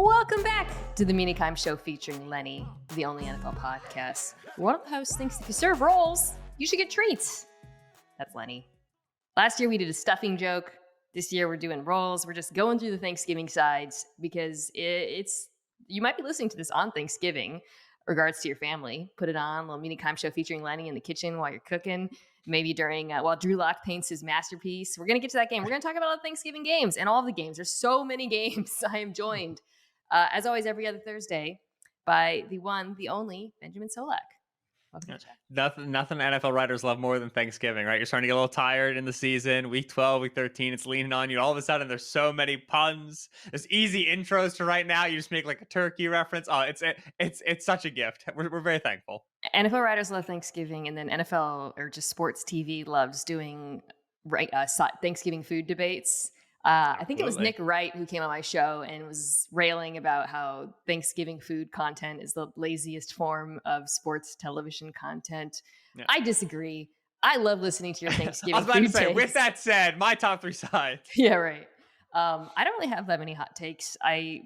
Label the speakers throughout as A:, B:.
A: Welcome back to the Mina Show featuring Lenny, the only NFL podcast. One of the hosts thinks if you serve rolls, you should get treats. That's Lenny. Last year we did a stuffing joke. This year we're doing rolls. We're just going through the Thanksgiving sides because you might be listening to this on Thanksgiving. Regards to your family, put it on, little Mina Show featuring Lenny in the kitchen while you're cooking. Maybe during while Drew Lock paints his masterpiece. We're gonna get to that game. We're gonna talk about all the Thanksgiving games and all of the games. There's so many games. I am joined, as always, every other Thursday by the one, the only Benjamin Solak. Welcome to the chat.
B: Nothing NFL writers love more than Thanksgiving, right? You're starting to get a little tired in the season. Week 12, week 13, it's leaning on you. All of a sudden, there's so many puns. There's easy intros to right now. You just make like a turkey reference. Oh, it's such a gift. We're very thankful.
A: NFL writers love Thanksgiving, and then NFL or just sports TV loves doing Thanksgiving food debates. I think it was Nick Wright who came on my show and was railing about how Thanksgiving food content is the laziest form of sports television content. Yeah. I disagree. I love listening to your Thanksgiving
B: I was about
A: food
B: to say,
A: takes.
B: with that said, my top 3 sides.
A: Yeah, right. I don't really have that many hot takes.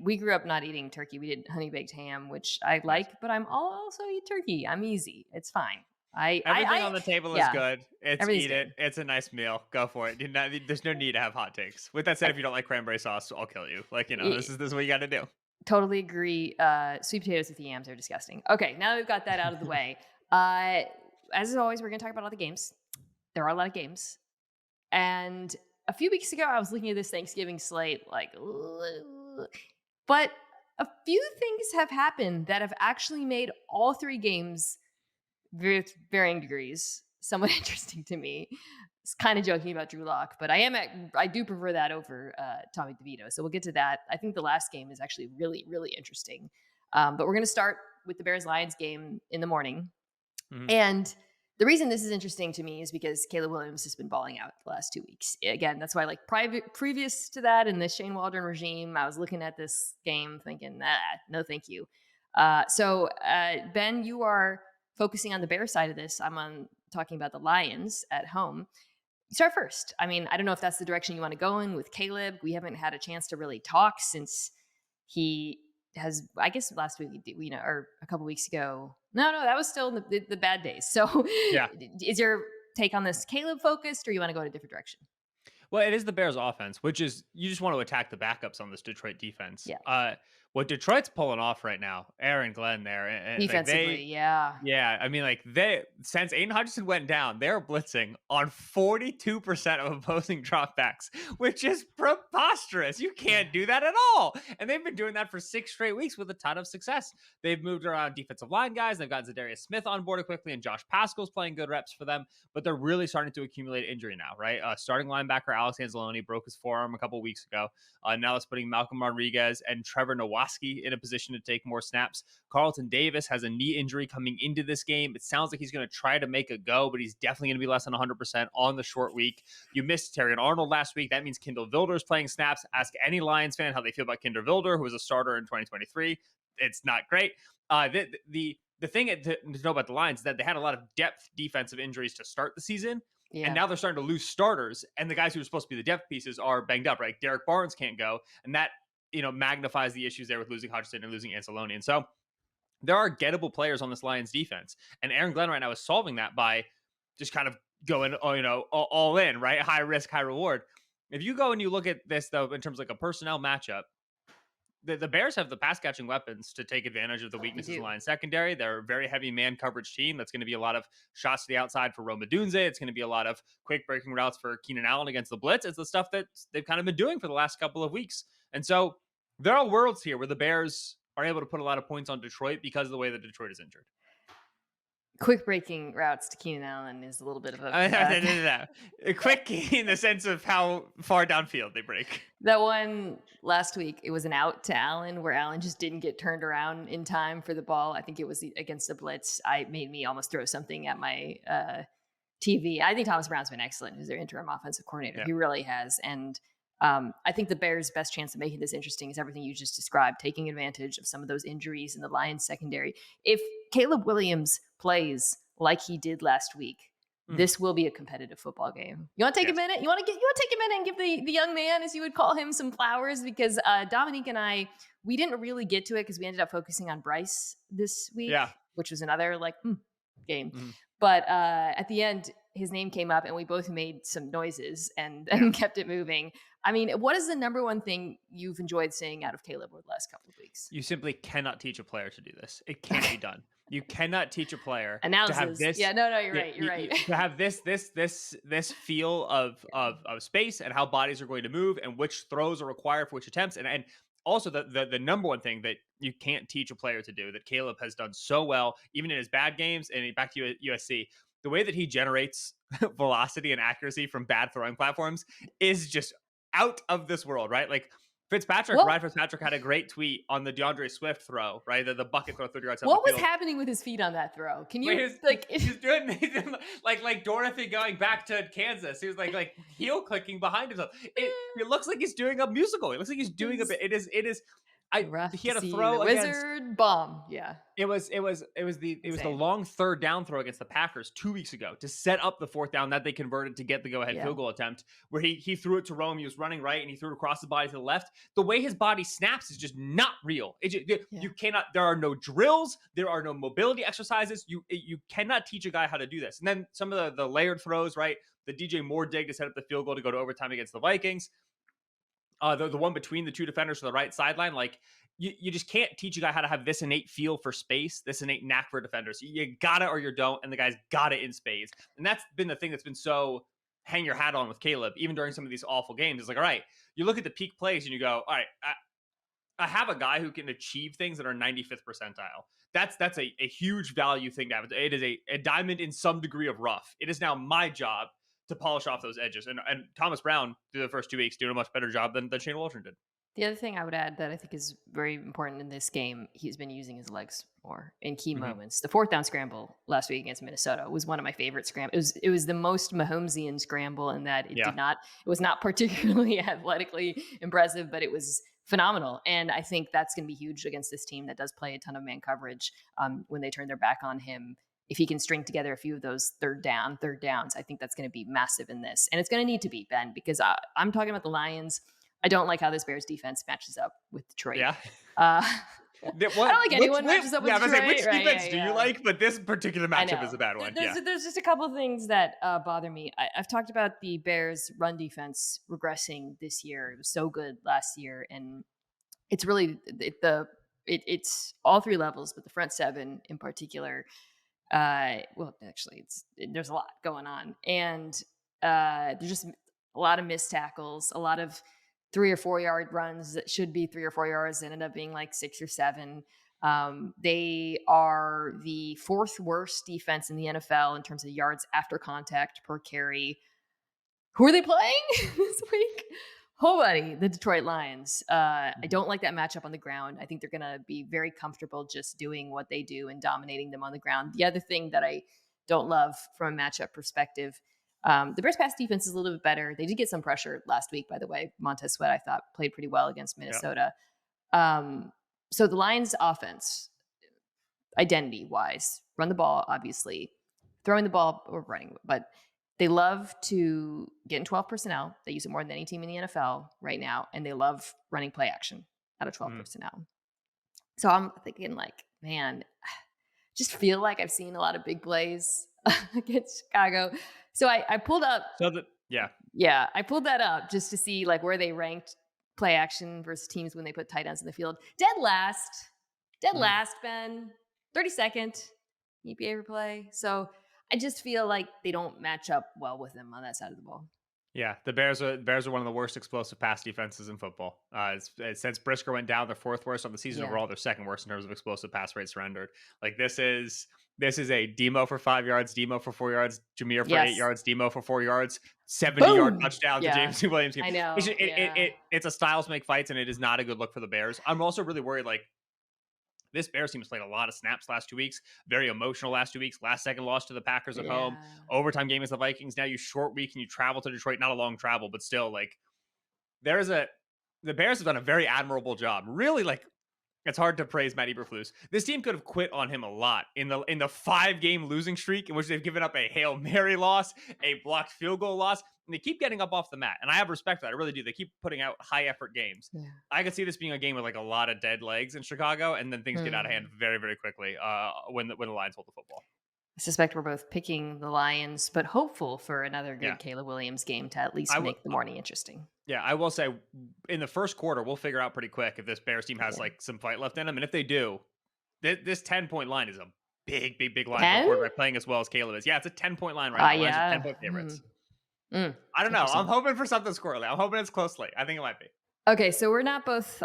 A: We grew up not eating turkey. We did honey baked ham, which I like, but I'm also eat turkey. I'm easy. It's fine.
B: Everything on the table is good. Eat
A: good.
B: it. It's a nice meal. Go for it. There's no need to have hot takes. With that said, if you don't like cranberry sauce, I'll kill you. This is what you got to do.
A: Totally agree. Sweet potatoes with yams are disgusting. Okay, now that we've got that out of the way, as always, we're going to talk about all the games. There are a lot of games. And a few weeks ago, I was looking at this Thanksgiving slate, but a few things have happened that have actually made all 3 games with varying degrees somewhat interesting to me. It's kind of joking about Drew Lock, but I do prefer that over Tommy DeVito. So we'll get to that. I think the last game is actually really, really interesting. But we're going to start with the Bears-Lions game in the morning. Mm-hmm. And the reason this is interesting to me is because Caleb Williams has been balling out the last 2 weeks. Again, that's why previous to that in the Shane Waldron regime, I was looking at this game thinking, no, thank you. So Ben, you are focusing on the Bears side of this. I'm talking about the Lions at home. Start first. I mean, I don't know if that's the direction you want to go in with Caleb. We haven't had a chance to really talk since he has, I guess last week, or a couple weeks ago. No, that was still the bad days. So yeah. Is your take on this Caleb focused, or you want to go in a different direction?
B: Well, it is the Bears offense, which is you just want to attack the backups on this Detroit defense.
A: Yeah.
B: What Detroit's pulling off right now, Aaron Glenn there. And
A: defensively, yeah.
B: Yeah, I mean, since Aiden Hutchinson went down, they're blitzing on 42% of opposing dropbacks, which is preposterous. You can't do that at all. And they've been doing that for 6 straight weeks with a ton of success. They've moved around defensive line guys. They've got Zadarius Smith on board quickly, and Josh Pascal's playing good reps for them. But they're really starting to accumulate injury now, right? Starting linebacker Alex Anzalone broke his forearm a couple weeks ago. Now it's putting Malcolm Rodriguez and Trevor Nowaski in a position to take more snaps. Carlton Davis has a knee injury coming into this game. It sounds like he's going to try to make a go, but he's definitely going to be less than 100% on the short week. You missed Terrion Arnold last week. That means Kindle Vilder's playing snaps. Ask any Lions fan how they feel about Kindle Vilder, who was a starter in 2023. It's not great. The thing to know about the Lions is that they had a lot of depth defensive injuries to start the season. Yeah. And now they're starting to lose starters, and the guys who are supposed to be the depth pieces are banged up, right? Derek Barnes can't go, and that magnifies the issues there with losing Hutchinson and losing Anzalone. And so there are gettable players on this Lions defense, and Aaron Glenn right now is solving that by just kind of going, all in, right? High risk, high reward. If you go and you look at this though, in terms of like a personnel matchup, the Bears have the pass catching weapons to take advantage of the weaknesses of the Lions secondary. They're a very heavy man coverage team. That's going to be a lot of shots to the outside for Rome Odunze. It's going to be a lot of quick breaking routes for Keenan Allen against the blitz. It's the stuff that they've kind of been doing for the last couple of weeks. And so there are worlds here where the Bears are able to put a lot of points on Detroit because of the way that Detroit is injured.
A: Quick breaking routes to Keenan Allen is a little bit of a
B: quick in the sense of how far downfield they break.
A: That one last week, it was an out to Allen where Allen just didn't get turned around in time for the ball. I think it was against the blitz. It made me almost throw something at my TV. I think Thomas Brown's been excellent as their interim offensive coordinator. Yeah. He really has. And I think the Bears' best chance of making this interesting is everything you just described, taking advantage of some of those injuries in the Lions secondary. If Caleb Williams plays like he did last week, this will be a competitive football game. You want to take a minute? You want to take a minute and give the young man, as you would call him, some flowers? Because Dominique and I we didn't really get to it because we ended up focusing on Bryce this week,
B: Yeah.
A: which was another like game.
B: Mhm.
A: But at the end, his name came up, and we both made some noises and
B: Yeah.
A: and kept it moving. I mean, what is the number one thing you've enjoyed seeing out of Caleb over the last couple of weeks?
B: You simply cannot teach a player to do this. It can't be done. You cannot teach a player to have
A: Announces.
B: this
A: Yeah, no, you're
B: y-
A: right. You're right.
B: to have this feel of,
A: Yeah.
B: of space and how bodies are going to move and which throws are required for which attempts. And also the number one thing that you can't teach a player to do that Caleb has done so well, even in his bad games and back to USC, the way that he generates velocity and accuracy from bad throwing platforms is just out of this world, right? Like Ryan
A: What
B: Fitzpatrick had a great tweet on the DeAndre Swift throw, right? The bucket throw 30 yards up the
A: what was
B: field.
A: happening with his feet on that throw? Can
B: Wait,
A: you like?
B: he's doing like Dorothy going back to Kansas. He was like heel clicking behind himself. It looks like he's doing a musical. It looks like he's doing a bit. It is.
A: Rough
B: He
A: to
B: had a
A: see
B: throw
A: the
B: against.
A: wizard bomb. Yeah,
B: It was the
A: insane.
B: long third down throw against the Packers 2 weeks ago to set up the fourth down that they converted to get the go ahead
A: Yeah,
B: field goal attempt, where he threw it to Rome. He was running right and he threw it across the body to the left. The way his body snaps is just not real.
A: yeah.
B: You cannot. There are no drills. There are no mobility exercises. You cannot teach a guy how to do this. And then some of the layered throws, right? The DJ Moore dig to set up the field goal to go to overtime against the Vikings. The one between the two defenders to the right sideline, like you just can't teach a guy how to have this innate feel for space, this innate knack for defenders. You got it or you don't, and the guy's got it in spades. And that's been the thing that's been so hang your hat on with Caleb, even during some of these awful games. It's like, all right, you look at the peak plays and you go, all right, I have a guy who can achieve things that are 95th percentile. That's a huge value thing to have. It is a diamond in some degree of rough. It is now my job to polish off those edges. And Thomas Brown, through the first 2 weeks, doing a much better job than Shane Waldron did.
A: The other thing I would add that I think is very important in this game, he's been using his legs more in key
B: Mhm.
A: moments. The fourth down scramble last week against Minnesota was one of my favorite scrambles. It was the most Mahomesian scramble in that
B: Yeah.
A: it was not particularly athletically impressive, but it was phenomenal. And I think that's going to be huge against this team that does play a ton of man coverage when they turn their back on him. If he can string together a few of those third downs, I think that's going to be massive in this. And it's going to need to be, Ben, because I'm talking about the Lions. I don't like how this Bears defense matches up with Detroit.
B: Yeah.
A: Uh,
B: The-
A: I don't like anyone matches up with
B: yeah, I was gonna say,
A: Detroit.
B: which
A: Right,
B: defense
A: yeah,
B: do you
A: yeah.
B: like? But this particular
A: I
B: matchup
A: know.
B: is a bad one.
A: There's,
B: Yeah.
A: there's just a couple things that bother me. I've talked about the Bears' run defense regressing this year. It was so good last year, and it's really it's all three levels, but the front seven in particular. Well, actually, there's a lot going on, and there's just a lot of missed tackles, a lot of 3 or 4 yard runs that should be 3 or 4 yards ended up being like 6 or 7. They are the fourth worst defense in the NFL in terms of yards after contact per carry. Who are they playing this week? Oh, buddy, the Detroit Lions. I don't like that matchup on the ground. I think they're going to be very comfortable just doing what they do and dominating them on the ground. The other thing that I don't love from a matchup perspective, the Bears pass defense is a little bit better. They did get some pressure last week, by the way. Montez Sweat, I thought, played pretty well against
B: Yeah.
A: Minnesota. So the Lions offense, identity wise, run the ball, obviously, throwing the ball or running, but they love to get in 12 personnel. They use it more than any team in the NFL right now, and they love running play action out of 12
B: Mhm.
A: personnel. So I'm thinking, like, man, just feel like I've seen a lot of big plays against Chicago. So I pulled up,
B: Yeah.
A: I pulled that up just to see like where they ranked play action versus teams when they put tight ends in the field. Dead last,
B: Mhm.
A: Ben. 32nd EPA replay. So I just feel like they don't match up well with them on that side of the ball.
B: Yeah, the Bears are one of the worst explosive pass defenses in football. Since Brisker went down, they're fourth worst on the season
A: Yeah.
B: overall. They're second worst in terms of explosive pass rates surrendered. Like this is a Demo for 5 yards, Demo for 4 yards, Jameer for 8
A: Yes.
B: yards, Demo for 4 yards, 70-yard
A: Boom.
B: touchdown to
A: Yeah.
B: James Williams.
A: I know.
B: It's a styles make fights, and it is not a good look for the Bears. I'm also really worried. Like this Bears team has played a lot of snaps last 2 weeks. Very emotional last 2 weeks. Last second loss to the Packers at home.
A: Yeah.
B: Overtime game against the Vikings. Now you short week and you travel to Detroit. Not a long travel, but still, like the Bears have done a very admirable job. Really, like It's hard to praise Matt Eberflus. This team could have quit on him a lot in the 5-game losing streak in which they've given up a Hail Mary loss, a blocked field goal loss, and they keep getting up off the mat. And I have respect for that. I really do. They keep putting out high effort games.
A: Yeah.
B: I could see this being a game with like a lot of dead legs in Chicago, and then things get out of hand
A: Hmm.
B: very, very quickly when the Lions hold the football.
A: I suspect we're both picking the Lions, but hopeful for another
B: Yeah,
A: good Caleb Williams game to at
B: I
A: least
B: would.
A: make the morning interesting.
B: Yeah, I will say in the first quarter, we'll figure out pretty quick if this Bears team has
A: Yeah.
B: like some fight left in them, and if they do, this 10-point line is a big, big, big line for a
A: 10?
B: quarterback playing as well as Caleb is. Yeah, it's a 10-point line right now. Lions are
A: Yeah.
B: 10-point favorites. I don't know. I'm
A: Interesting.
B: hoping for something squirrely. I'm hoping it's closely. I think it might be.
A: Okay, so we're not both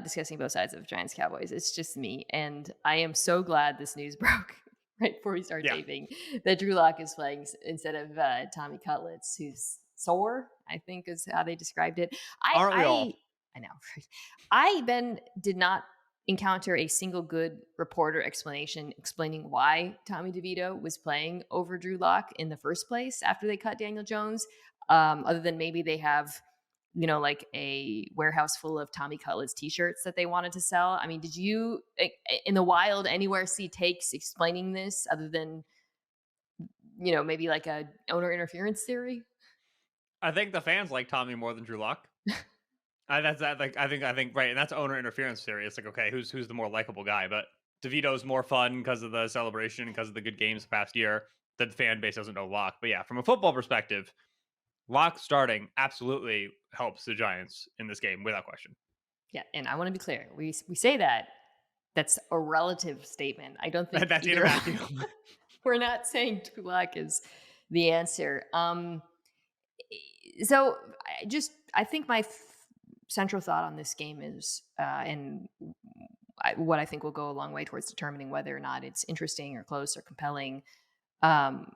A: discussing both sides of Giants Cowboys. It's just me, and I am so glad this news broke right before we start
B: Yeah.
A: taping that Drew Lock is playing instead of Tommy Cutlets, who's sore. I think is how they described it.
B: Aren't we all?
A: I know. Right? I then did not encounter a single good reporter explanation explaining why Tommy DeVito was playing over Drew Lock in the first place after they cut Daniel Jones. Other than maybe they have like a warehouse full of Tommy Cutlets t-shirts that they wanted to sell. I mean, did you in the wild anywhere see takes explaining this other than, maybe like a owner interference theory?
B: I think the fans like Tommy more than Drew Lock. That's that. Like I think right, and that's owner interference theory. It's like okay, who's the more likable guy? But DeVito's more fun because of the celebration, because of the good games the past year. The fan base doesn't know Lock, but yeah, from a football perspective, Lock starting absolutely helps the Giants in this game without question.
A: Yeah, and I want to be clear. We say that's a relative statement. I don't think
B: That's in a
A: either
B: vacuum.
A: we're not saying Tulak is the answer. So I think my central thought on this game is, what I think will go a long way towards determining whether or not it's interesting or close or compelling, um,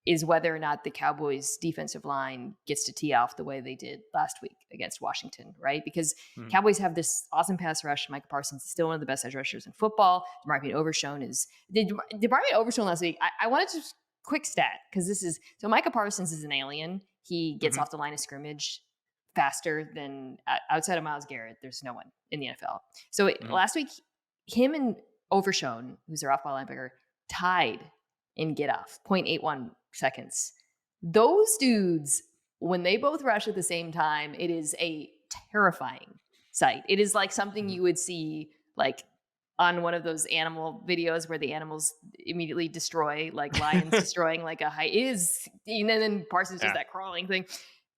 A: is whether or not the Cowboys' defensive line gets to tee off the way they did last week against Washington, right? Because
B: Hmm.
A: Cowboys have this awesome pass rush. Micah Parsons is still one of the best edge rushers in football. DeMarvion Overshown did DeMarvion Overshown last week. I wanted to quick stat because Micah Parsons is an alien. He gets
B: Mhm.
A: off the line of scrimmage faster than outside of Myles Garrett. There's no one in the NFL. So
B: Mhm.
A: last week, him and Overshown, who's their off-ball linebacker, tied in get off 0.81 seconds. Those dudes, when they both rush at the same time, it is a terrifying sight. It is like something
B: Mhm.
A: you would see like on one of those animal videos where the animals immediately destroy, like lions destroying like a high is, and then Parsons does
B: Yeah.
A: that crawling thing.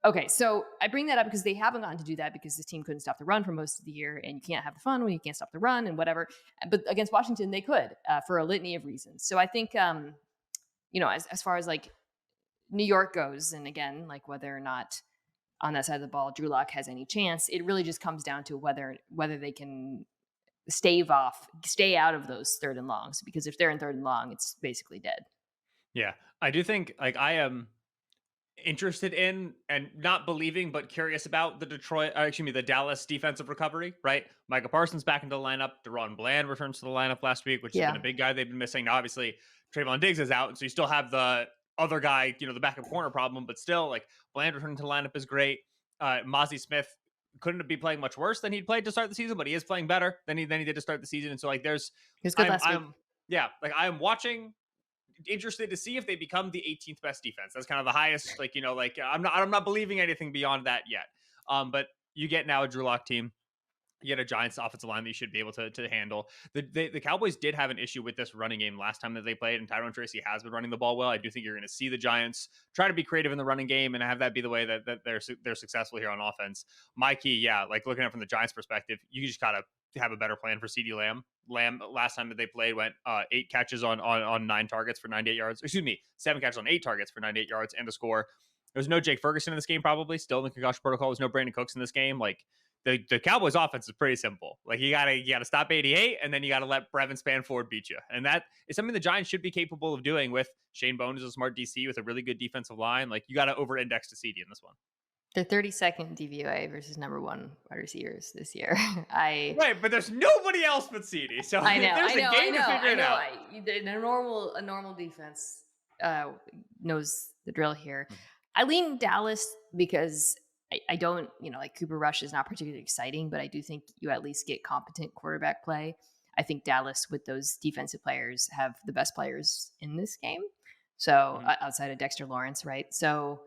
A: Okay, so I bring that up because they haven't gotten to do that because this team couldn't stop the run for most of the year, and you can't have the fun when you can't stop the run and whatever. But against Washington, they could for a litany of reasons. So I think, as far as like New York goes, and again, like whether or not on that side of the ball Drew Lock has any chance, it really just comes down to whether they can stay out of those third and longs. Because if they're in third and long, it's basically dead.
B: Yeah, I do think like I am interested in and not believing, but curious about the Dallas defensive recovery. Right, Micah Parsons back into the lineup. Deron Bland returns to the lineup last week, which has been
A: Yeah,
B: a big guy they've been missing. Now, obviously, Trayvon Diggs is out, and so you still have the other guy, the backup corner problem, but still, like Bland returning to the lineup is great. Mozzie Smith couldn't be playing much worse than he'd played to start the season, but he is playing better than he did to start the season. And so, like,
A: he was good last week.
B: yeah, like I'm watching interested to see if they become the 18th best defense. That's kind of the highest, I'm not believing anything beyond that yet. But you get now a Drew Lock team. You get a Giants offensive line that you should be able to handle. The Cowboys did have an issue with this running game last time that they played, and Tyrone Tracy has been running the ball well. I do think you're going to see the Giants try to be creative in the running game and have that be the way that they're successful here on offense. My key, yeah, like looking at it from the Giants' perspective, you just gotta have a better plan for CeeDee Lamb. Lamb last time that they played went 8 catches on 9 targets for 98 yards. Excuse me, 7 catches on 8 targets for 98 yards and a score. There's no Jake Ferguson in this game, probably still in the concussion protocol. There's no Brandon Cooks in this game. Like the Cowboys offense is pretty simple. Like you gotta stop 88 and then you gotta let Brevin Spanford beat you. And that is something the Giants should be capable of doing with Shane Bone is a smart DC with a really good defensive line. Like you gotta over index to CD in this one.
A: They're 32nd DVOA versus number 1 wide receivers this year. I
B: Right, but there's nobody else but CD. So
A: I know,
B: if there's
A: I know,
B: a
A: I
B: game
A: know,
B: to figure
A: I
B: it
A: know.
B: out.
A: A normal defense knows the drill here. I lean Dallas because I don't, like Cooper Rush is not particularly exciting, but I do think you at least get competent quarterback play. I think Dallas, with those defensive players, have the best players in this game. So
B: Mhm.
A: outside of Dexter Lawrence, right? So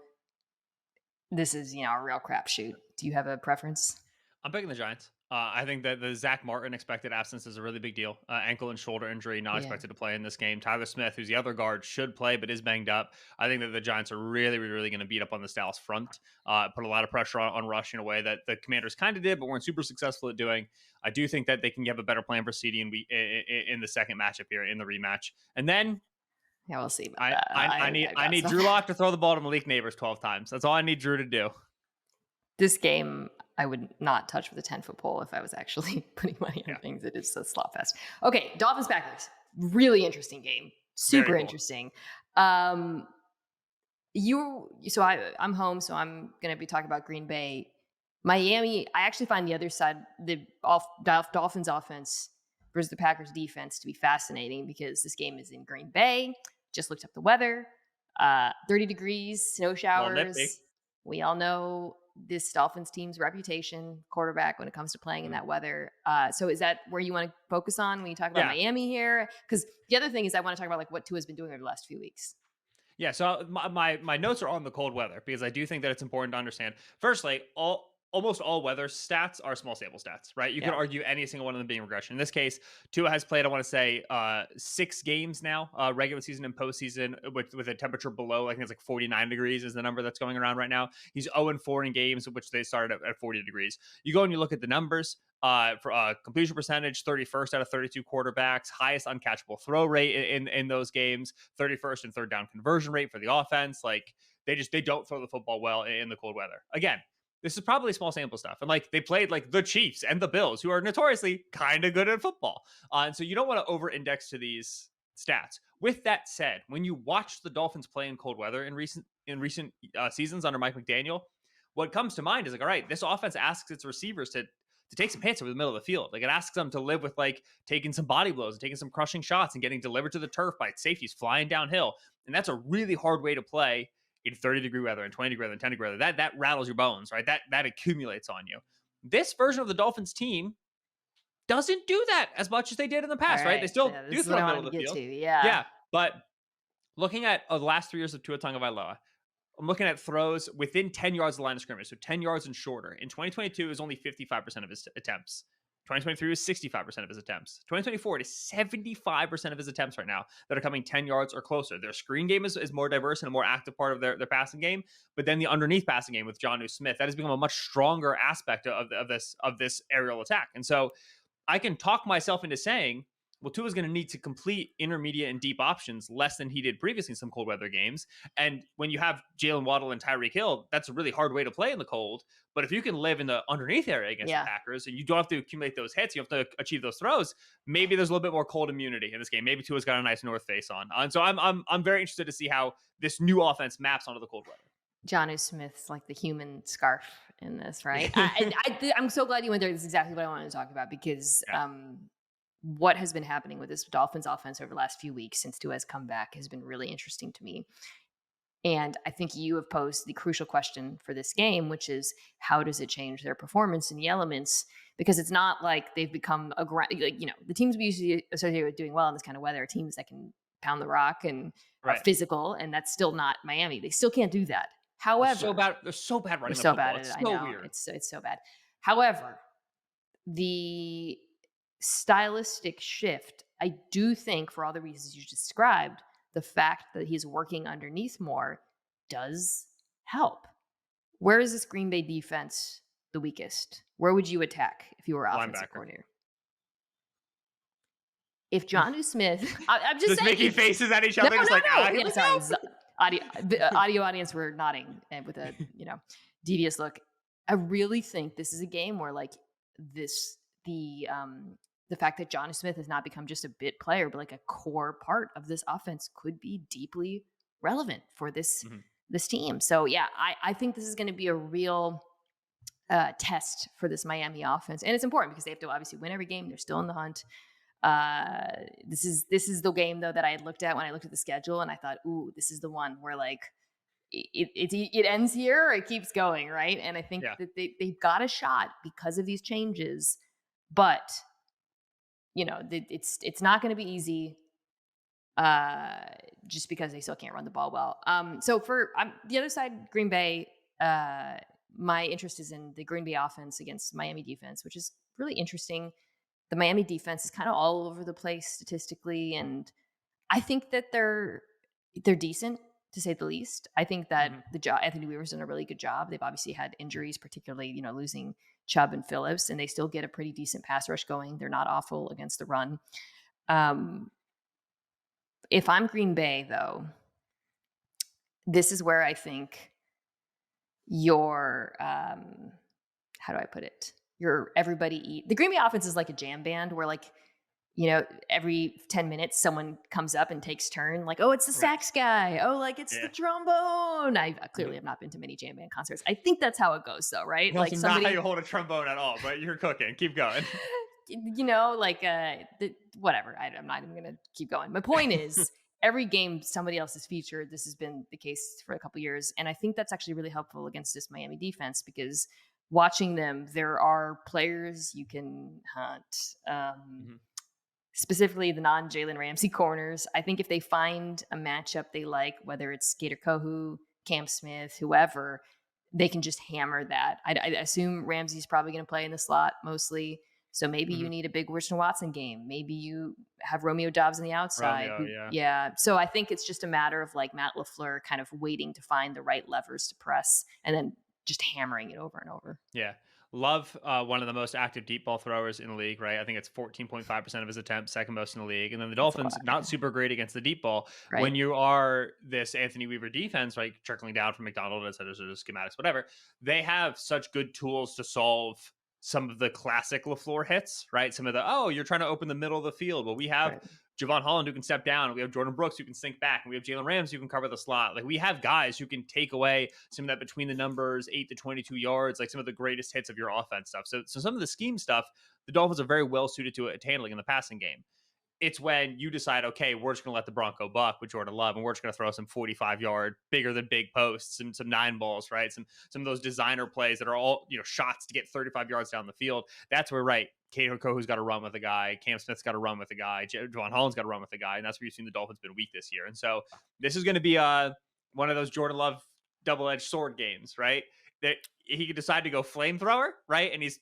A: this is, a real crapshoot. Do you have a preference?
B: I'm picking the Giants. I think that the Zach Martin expected absence is a really big deal. Ankle and shoulder injury, not
A: Yeah.
B: expected to play in this game. Tyler Smith, who's the other guard, should play but is banged up. I think that the Giants are really, really going to beat up on the Dallas front. Put a lot of pressure on Rush in a way that the Commanders kind of did, but weren't super successful at doing. I do think that they can have a better plan for CD in the second matchup here in the rematch. And then
A: Yeah, we'll see about
B: I
A: that.
B: I, I need
A: I
B: I
A: got
B: need
A: some.
B: Drew Lock to throw the ball to Malik Neighbors 12 times. That's all I need Drew to do.
A: This game, I would not touch with a 10-foot pole if I was actually putting money on
B: Yeah,
A: things. It is a slot fest. Okay, Dolphins Packers. Really interesting game.
B: very
A: Super
B: cool.
A: interesting. I'm home, so I'm gonna be talking about Green Bay. Miami, I actually find the other side, the Dolphins offense versus the Packers defense, to be fascinating because this game is in Green Bay. Just looked up the weather. 30 degrees, snow
B: Little nippy.
A: showers. We all know this Dolphins team's reputation, quarterback, when it comes to playing in
B: Mhm.
A: that weather. So is that where you want to focus on when you talk about
B: Yeah,
A: Miami here? Because the other thing is I want to talk about like what Tua's been doing over the last few weeks.
B: Yeah, so my notes are on the cold weather because I do think that it's important to understand. Firstly, almost all weather stats are small sample stats, right? You could
A: Yeah.
B: argue any single one of them being regression. In this case, Tua has played, I want to say, 6 games now, regular season and postseason, with a temperature below, I think it's like 49 degrees is the number that's going around right now. He's 0-4 in games, which they started at 40 degrees. You go and you look at the numbers. For completion percentage, 31st out of 32 quarterbacks, highest uncatchable throw rate in those games, 31st in third down conversion rate for the offense. Like they don't throw the football well in the cold weather. Again, this is probably small sample stuff, and like they played like the Chiefs and the Bills, who are notoriously kind of good at football, and so you don't want to over-index to these stats. With that said, when you watch the Dolphins play in cold weather in recent seasons under Mike McDaniel, what comes to mind is like, all right, this offense asks its receivers to take some hits over the middle of the field. Like it asks them to live with like taking some body blows and taking some crushing shots and getting delivered to the turf by safeties flying downhill. And that's a really hard way to play in 30-degree weather and 20-degree weather and 10-degree weather. That rattles your bones, right? That accumulates on you. This version of the Dolphins team doesn't do that as much as they did in the
A: All
B: past, right? They
A: right.
B: still
A: Yeah,
B: do
A: this is
B: throw
A: what I
B: middle
A: wanted
B: of
A: to
B: the
A: get
B: field.
A: to. Yeah.
B: Yeah, but looking at the last 3 years of Tua Tagovailoa, I'm looking at throws within 10 yards of the line of scrimmage, so 10 yards and shorter. In 2022, it was only 55% of his attempts. 2023 was 65% of his attempts. 2024, it is 75% of his attempts right now that are coming 10 yards or closer. Their screen game is more diverse and a more active part of their passing game. But then the underneath passing game with Jonnu Smith, that has become a much stronger aspect of this aerial attack. And so I can talk myself into saying, well, Tua's going to need to complete intermediate and deep options less than he did previously in some cold weather games. And when you have Jalen Waddle and Tyreek Hill, that's a really hard way to play in the cold. But if you can live in the underneath area against the
A: Yeah.
B: Packers and you don't have to accumulate those hits, you have to achieve those throws, maybe there's a little bit more cold immunity in this game. Maybe Tua's got a nice north face on. And so I'm very interested to see how this new offense maps onto the cold weather.
A: Jonnu Smith's like the human scarf in this, right? I'm so glad you went there. This is exactly what I wanted to talk about because
B: Yeah.
A: what has been happening with this Dolphins offense over the last few weeks since Tua has come back has been really interesting to me. And I think you have posed the crucial question for this game, which is how does it change their performance in the elements? Because it's not like they've become the teams we usually associate with doing well in this kind of weather are teams that can pound the rock and are
B: Right.
A: physical, and that's still not Miami. They still can't do that.
B: They're so
A: However,
B: bad. They're so bad
A: they're
B: running the
A: so bad
B: football.
A: at it.
B: It's
A: I
B: so
A: know
B: weird.
A: it's so bad. However, the stylistic shift, I do think, for all the reasons you described, the fact that he's working underneath more does help. Where is this Green Bay defense the weakest? Where would you attack if you were offensive
B: Linebacker.
A: coordinator? If Jonnu Smith, I'm just
B: Just
A: saying.
B: making faces at each
A: No,
B: other,
A: no,
B: just like,
A: no.
B: here
A: Yeah,
B: we
A: sorry.
B: go.
A: Audio audience were nodding and with a devious look. I really think this is a game where like this the fact that Jonnu Smith has not become just a bit player, but like a core part of this offense could be deeply relevant for this
B: Mhm.
A: this team. So yeah, I think this is going to be a real test for this Miami offense, and it's important because they have to obviously win every game. They're still in the hunt. This is the game though that I had looked at when I looked at the schedule, and I thought, ooh, this is the one where like it ends here or it keeps going, right? And I think
B: Yeah.
A: that they've got a shot because of these changes, but it's not going to be easy uh, just because they still can't run the ball well. So for the other side, Green Bay, uh, my interest is in the Green Bay offense against Miami defense, which is really interesting. The Miami defense is kind of all over the place statistically, and I think that they're decent to say the least. I think that
B: Mhm.
A: the job Anthony Weaver's done a really good job. They've obviously had injuries, particularly losing Chubb and Phillips, and they still get a pretty decent pass rush going. They're not awful against the run. Um, if I'm Green Bay, though, this is where I think your how do I put it? Your everybody eat the Green Bay offense is like a jam band where every 10 minutes someone comes up and takes turn like, oh, it's the
B: Right.
A: sax guy, oh, like it's the
B: Yeah.
A: trombone. I
B: Mhm.
A: clearly have not been to many jam band concerts. I think that's how it goes though, right?
B: Also
A: Like
B: not how
A: somebody
B: you hold a trombone at all, but you're cooking. Keep going.
A: whatever. I'm not even gonna keep going. My point is every game somebody else is featured. This has been the case for a couple years, and I think that's actually really helpful against this Miami defense because watching them, there are players you can hunt.
B: Mhm.
A: Specifically the non-Jalen Ramsey corners. I think if they find a matchup they like, whether it's Gator Kohu, Cam Smith, whoever, they can just hammer that. I assume Ramsey's probably going to play in the slot mostly. So maybe you
B: Mhm.
A: need a big Wishton Watson game. Maybe you have Romeo Dobbs on the outside.
B: Romeo, yeah.
A: Yeah. So I think it's just a matter of like Matt LaFleur kind of waiting to find the right levers to press and then just hammering it over and over.
B: Yeah. Love, one of the most active deep ball throwers in the league, right? I think it's 14.5% of his attempts, second most in the league. And then the
A: That's a
B: Dolphins,
A: lot.
B: not super great against the deep ball.
A: Right.
B: When you are this Anthony Weaver defense, right, trickling down from McDonald, et cetera, schematics, whatever, they have such good tools to solve some of the classic LaFleur hits, right? Some of the, oh, you're trying to open the middle of the field. Well, we have
A: Right.
B: Javon Holland who can step down, and we have Jordan Brooks who can sink back, and we have Jalen Ramsey who can cover the slot. Like we have guys who can take away some of that between the numbers, 8 to 22 yards, like some of the greatest hits of your offense stuff. So some of the scheme stuff, the Dolphins are very well suited to it handling in the passing game. It's when you decide, okay, we're just going to let the Bronco buck with Jordan Love, and we're just going to throw some 45-yard, bigger than big posts, some nine balls, right? Some of those designer plays that are all shots to get 35 yards down the field. That's where Kato Kohu's got to run with a guy, Cam Smith's got to run with a guy, Javon Holland's got to run with a guy, and that's where you've seen the Dolphins been weak this year. And so this is going to be one of those Jordan Love double-edged sword games, right? That he could decide to go flamethrower, right? And he's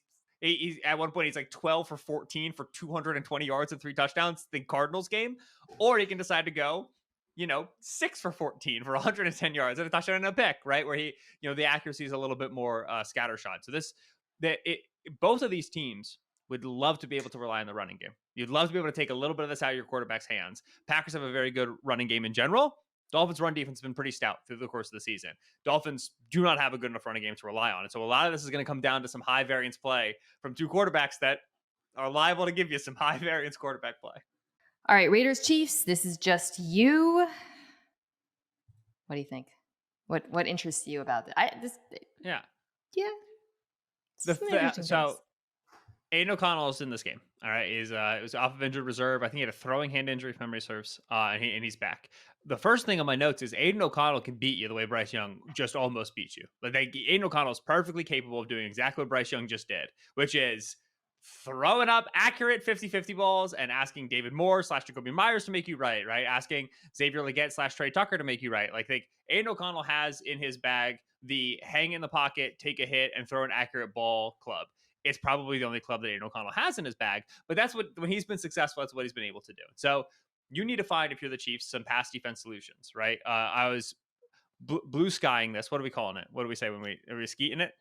B: at one point he's like 12 for 14 for 220 yards and 3 touchdowns, the Cardinals game, or he can decide to go 6 for 14 for 110 yards and a touchdown and a pick, right, where he the accuracy is a little bit more scattershot. So both of these teams would love to be able to rely on the running game. You'd love to be able to take a little bit of this out of your quarterback's hands. Packers have a very good running game in general. Dolphins' run defense has been pretty stout through the course of the season. Dolphins do not have a good enough running game to rely on. And so a lot of this is going to come down to some high variance play from two quarterbacks that are liable to give you some high variance quarterback play.
A: All right, Raiders Chiefs, this is just you. What do you think? What interests you about it?
B: Yeah.
A: Yeah, some interesting
B: So
A: things.
B: Aiden O'Connell is in this game. All right, it was off of injured reserve. I think he had a throwing hand injury, if memory serves, and he's back. The first thing on my notes is Aiden O'Connell can beat you the way Bryce Young just almost beat you. Like Aiden O'Connell is perfectly capable of doing exactly what Bryce Young just did, which is throwing up accurate 50-50 balls and asking David Moore / Jacoby Myers to make you right, right? Asking Xavier Leggett / Trey Tucker to make you right. Like Aiden O'Connell has in his bag the hang in the pocket, take a hit, and throw an accurate ball club. It's probably the only club that Aiden O'Connell has in his bag, but that's when he's been successful, that's what he's been able to do. So you need to find, if you're the Chiefs, some pass defense solutions, right? I was blue skying this. What are we calling it? What do we say when are we skeeting it?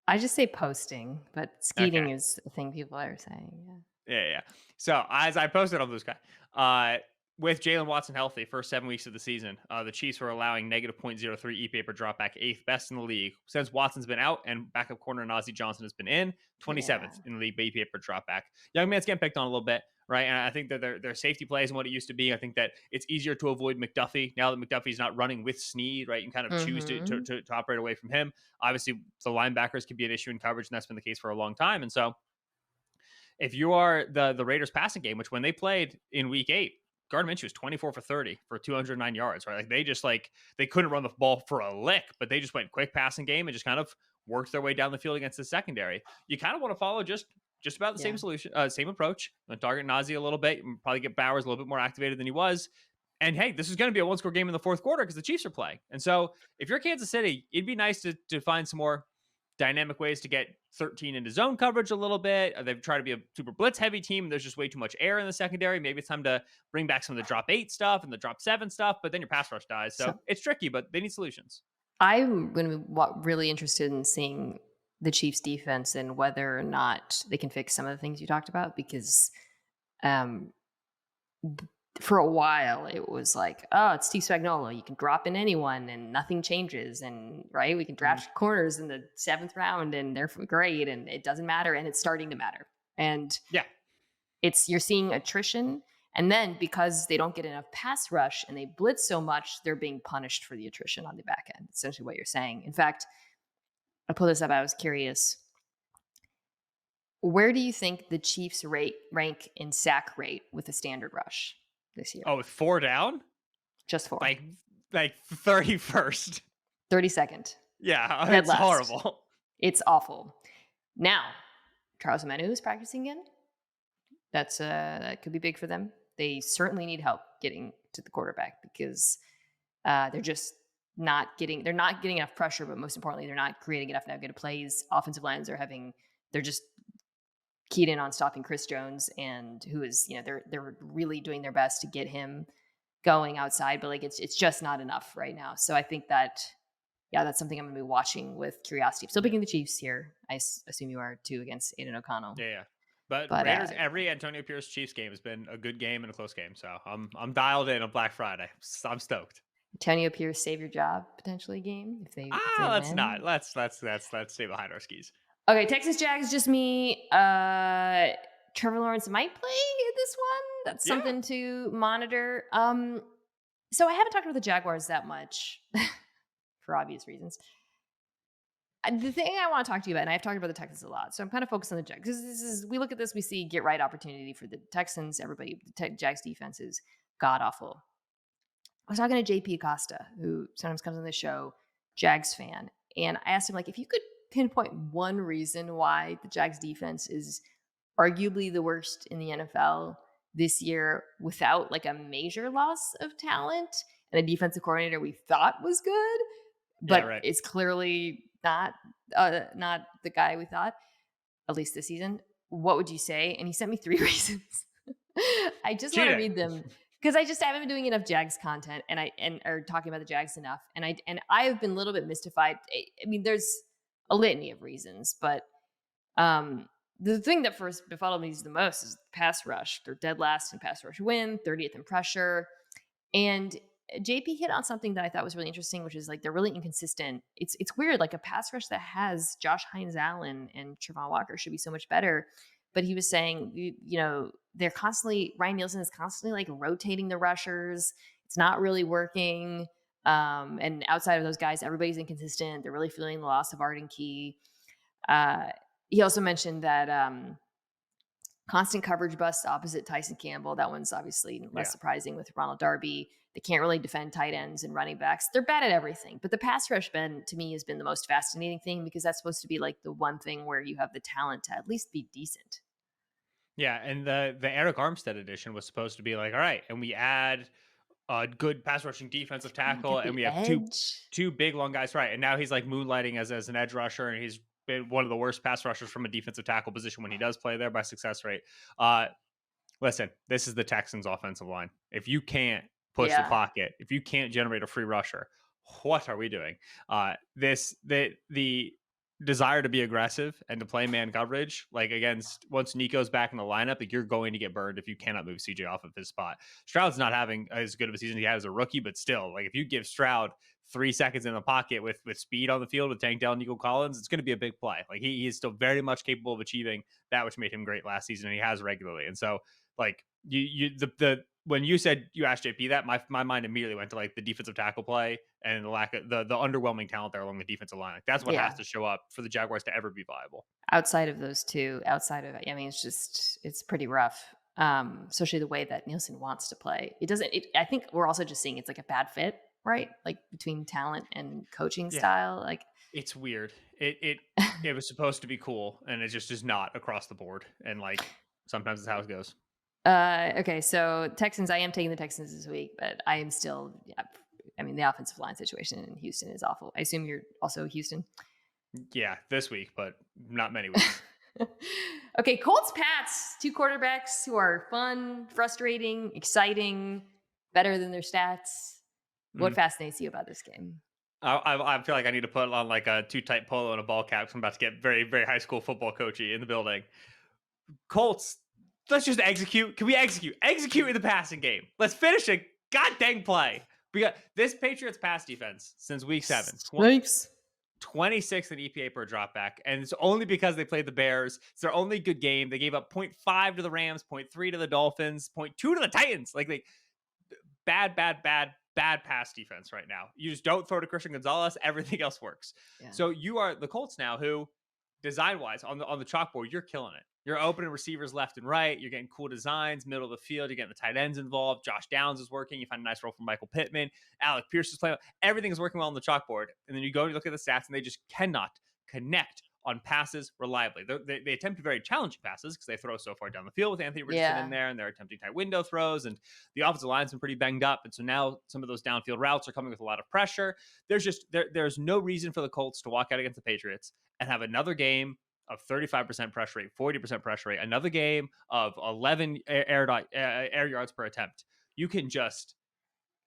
A: I just say posting, but
B: Okay.
A: skeeting is a thing people are saying. Yeah.
B: Yeah. So as I posted on Blue Sky, with Jalen Watson healthy, first 7 weeks of the season, the Chiefs were allowing negative -0.03 EPA per dropback, eighth best in the league. Since Watson's been out and backup corner Najee Johnson has been in,
A: Yeah.
B: 27th in the league by EPA per dropback. Young man's getting picked on a little bit, right? And I think that their safety plays and what it used to be. I think that it's easier to avoid McDuffie now that McDuffie's not running with Snead, right? You can kind of choose
A: Mhm.
B: to operate away from him. Obviously, the linebackers can be an issue in coverage, and that's been the case for a long time. And so if you are the Raiders passing game, which when they played in week 8, Gardner Minshew was 24 for 30 for 209 yards, right? Like they couldn't run the ball for a lick, but they just went quick passing game and just kind of worked their way down the field against the secondary. You kind of want to follow just about the same
A: Yeah.
B: solution, same approach. Target Nazi a little bit, probably get Bowers a little bit more activated than he was. And hey, this is going to be a one-score game in the fourth quarter because the Chiefs are playing. And so, if you're Kansas City, it'd be nice to find some more dynamic ways to get 13 into zone coverage a little bit. They've tried to be a super blitz heavy team. There's just way too much air in the secondary. Maybe it's time to bring back some of the drop 8 stuff and the drop 7 stuff, but then your pass rush dies. So
A: So
B: it's tricky, but they need solutions.
A: I'm going to be really interested in seeing the Chiefs defense and whether or not they can fix some of the things you talked about because um, for a while it was like, oh, it's Steve Spagnuolo. You can drop in anyone and nothing changes. And right, we can draft corners in the 7th round and they're great and it doesn't matter. And it's starting to matter. And
B: Yeah.
A: you're seeing attrition. And then because they don't get enough pass rush and they blitz so much, they're being punished for the attrition on the back end. Essentially what you're saying. In fact, I pulled this up. I was curious. Where do you think the Chiefs rank in sack rate with a standard rush this year?
B: Oh, with 4 down?
A: Just 4.
B: Like 31st.
A: 32nd.
B: Yeah,
A: Dead
B: it's
A: last.
B: horrible.
A: It's awful. Now, Charles Omenihu is practicing again. That could be big for them. They certainly need help getting to the quarterback because they're just not getting enough pressure, but most importantly, they're not creating enough negative plays. Offensive lines they're just keyed in on stopping Chris Jones, and who is, they're really doing their best to get him going outside, but like it's just not enough right now. So I think that, yeah, that's something I'm going to be watching with curiosity. Still picking the Chiefs here. I assume you are too against Aiden O'Connell.
B: Yeah. But
A: But,
B: Raiders, every Antonio Pierce Chiefs game has been a good game and a close game. So I'm dialed in on Black Friday. I'm stoked.
A: Antonio Pierce save your job potentially game if they
B: Let's
A: win.
B: not. Let's stay behind our skis.
A: Okay, Texas Jags, just me. Trevor Lawrence might play in this one. That's something to monitor. So I haven't talked about the Jaguars that much for obvious reasons. The thing I want to talk to you about, and I've talked about the Texans a lot, so I'm kind of focused on the Jags. Because we look at this, we see get right opportunity for the Texans. Everybody, the Jags defense is god awful. I was talking to JP Acosta, who sometimes comes on the show, Jags fan, and I asked him, like, if you could pinpoint one reason why the Jags defense is arguably the worst in the NFL this year without like a major loss of talent and a defensive coordinator we thought was good, but it's clearly not the guy we thought, at least this season. What would you say? And he sent me 3 reasons. I just want to read them because I just haven't been doing enough Jags content or talking about the Jags enough. And I've been a little bit mystified. I mean, there's a litany of reasons, but the thing that first befuddled me the most is pass rush. They're dead last in pass rush win, 30th in pressure. And JP hit on something that I thought was really interesting, which is like they're really inconsistent. It's weird. Like a pass rush that has Josh Hines-Allen and Trevon Walker should be so much better. But he was saying, they're constantly, Ryan Nielsen is constantly like rotating the rushers. It's not really working. And outside of those guys, everybody's inconsistent. They're really feeling the loss of Arden Key. He also mentioned that constant coverage busts opposite Tyson Campbell. That one's obviously less surprising with Ronald Darby. They can't really defend tight ends and running backs. They're bad at everything. But the pass rush, Ben, to me, has been the most fascinating thing because that's supposed to be like the one thing where you have the talent to at least be decent.
B: Yeah, and the Eric Armstead edition was supposed to be like, all right, and we add a good pass rushing defensive tackle, and we have two big long guys, right? And now he's like moonlighting as an edge rusher, and he's been one of the worst pass rushers from a defensive tackle position when he does play there by success rate. Listen, this is the Texans' offensive line. If you can't push the pocket, if you can't generate a free rusher, what are we doing? The desire to be aggressive and to play man coverage, like against once Nico's back in the lineup, like you're going to get burned if you cannot move CJ off of his spot. Stroud's not having as good of a season he had as a rookie, but still, like if you give Stroud 3 seconds in the pocket with speed on the field with Tank Dell and Nico Collins, it's going to be a big play. Like he is still very much capable of achieving that which made him great last season, and he has regularly. And so, like when you said you asked JP that, my mind immediately went to like the defensive tackle play and the lack of the underwhelming talent there along the defensive line. Like that's what has to show up for the Jaguars to ever be viable.
A: Outside of those two, I mean, it's pretty rough. especially the way that Nielsen wants to play. It doesn't. I think we're also just seeing it's like a bad fit, right? Like between talent and coaching
B: Yeah,
A: style. Like,
B: it's weird. It was supposed to be cool, and it just is not across the board. And like sometimes it's how it goes.
A: okay, so Texans. I am taking the Texans this week, but I am still. Yeah, I mean, the offensive line situation in Houston is awful. I assume you're also Houston.
B: Yeah, this week, but not many weeks.
A: Okay, Colts Pats, two quarterbacks who are fun, frustrating, exciting, better than their stats. What
B: Mm.
A: fascinates you about this game?
B: I feel like I need to put on like a too tight polo and a ball cap. 'Cause I'm about to get very very high school football coachy in the building. Colts, let's just execute. Can we execute? Execute in the passing game. Let's finish a god dang play. We got this Patriots pass defense since week 7.
A: Snipes.
B: 26th in EPA per dropback, and it's only because they played the Bears. It's their only good game. They gave up 0.5 to the Rams, 0.3 to the Dolphins, 0.2 to the Titans. Like they bad pass defense right now. You just don't throw to Christian Gonzalez. Everything else works.
A: Yeah.
B: So you are the Colts now, who design wise on the chalkboard, you're killing it. You're opening receivers left and right. You're getting cool designs, middle of the field. You're getting the tight ends involved. Josh Downs is working. You find a nice role from Michael Pittman. Alec Pierce is playing. Everything is working well on the chalkboard. And then you go and look at the stats, and they just cannot connect on passes reliably. They attempt very challenging passes because they throw so far down the field with Anthony Richardson in there, and they're attempting tight window throws, and the offensive line's been pretty banged up. And so now some of those downfield routes are coming with a lot of pressure. There's no reason for the Colts to walk out against the Patriots and have another game of 35% pressure rate, 40% pressure rate, another game of 11 air yards per attempt. You can just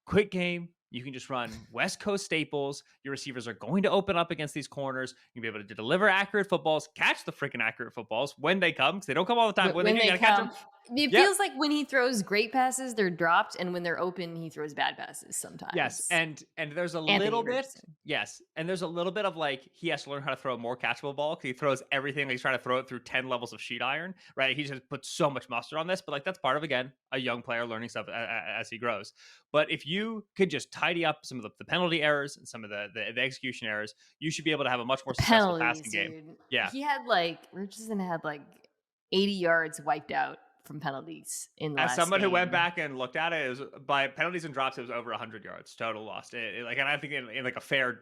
B: quick game. You can just run West Coast staples. Your receivers are going to open up against these corners. You'll be able to deliver accurate footballs, catch the freaking accurate footballs when they come, because they don't come all the time. When they do, you gotta catch them.
A: It feels like when he throws great passes, they're dropped, and when they're open, he throws bad passes sometimes.
B: Yes, and there's a
A: Anthony
B: little bit,
A: Richardson.
B: yes, and there's a little bit of like he has to learn how to throw a more catchable ball because he throws everything. Like he's trying to throw it through 10 levels of sheet iron, right? He just puts so much mustard on this, but like that's part of again a young player learning stuff as he grows. But if you could just tidy up some of the penalty errors and some of the execution errors, you should be able to have a much more successful passing game.
A: Dude.
B: Yeah,
A: Richardson had like 80 yards wiped out from penalties in the
B: as
A: last
B: someone who went
A: game.
B: back and looked at it, it was by penalties and drops. It was over 100 yards total lost. Like, and I think in like a fair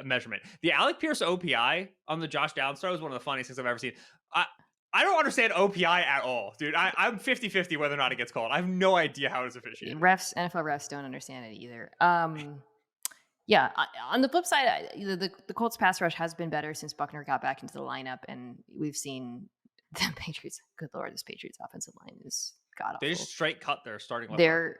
B: measurement, the Alec Pierce OPI on the Josh Downs throw is one of the funniest things I've ever seen. I don't understand OPI at all, dude. I'm 50-50 whether or not it gets called. I have no idea how it's officiated.
A: NFL refs don't understand it either. Yeah. On the flip side, the Colts pass rush has been better since Buckner got back into the lineup, and we've seen the Patriots. Good Lord, this Patriots offensive line is god awful.
B: They just straight cut their starting left.
A: They're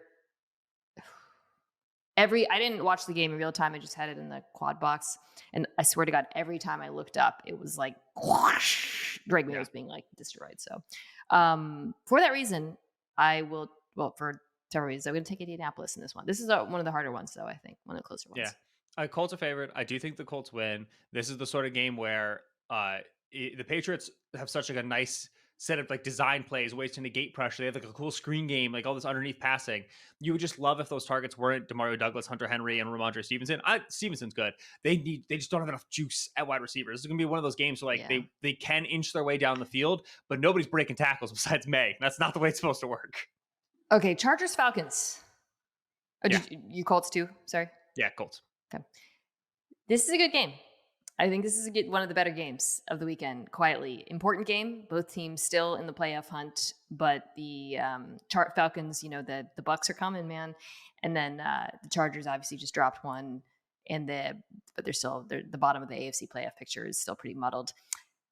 A: I didn't watch the game in real time. I just had it in the quad box, and I swear to God, every time I looked up, it was like whoosh, Drake May was being like destroyed. So, for that reason, for several reasons, I'm going to take Indianapolis in this one. This is one of the harder ones, though. I think one of the closer ones.
B: Yeah, Colts are favorite. I do think the Colts win. This is the sort of game where the Patriots have such like a nice set of like design plays, ways to negate pressure. They have like a cool screen game, like all this underneath passing. You would just love if those targets weren't Demario Douglas, Hunter Henry, and Ramondre Stevenson. Stevenson's good. They just don't have enough juice at wide receivers. This is gonna be one of those games where like they can inch their way down the field, but nobody's breaking tackles besides May. That's not the way it's supposed to work.
A: Okay, Chargers Falcons. Oh, you Colts too? Sorry.
B: Yeah, Colts.
A: Okay. This is a good game. I think this is one of the better games of the weekend. Quietly, important game. Both teams still in the playoff hunt, but the Falcons, the Bucks are coming, man. And then the Chargers obviously just dropped one, but the bottom of the AFC playoff picture is still pretty muddled.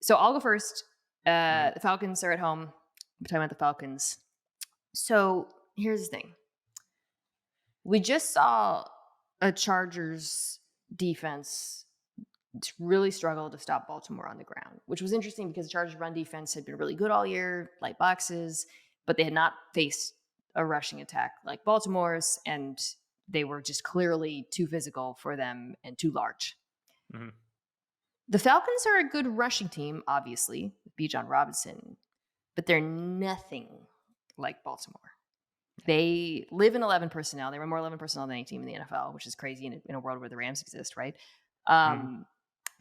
A: So I'll go first. The Falcons are at home. I'm talking about the Falcons. So here's the thing. We just saw a Chargers defense really struggled to stop Baltimore on the ground, which was interesting because the Chargers' run defense had been really good all year, light boxes, but they had not faced a rushing attack like Baltimore's, and they were just clearly too physical for them and too large. Mm-hmm. The Falcons are a good rushing team, obviously, with Bijan Robinson, but they're nothing like Baltimore. They live in 11 personnel. They run more 11 personnel than any team in the NFL, which is crazy in a world where the Rams exist, right?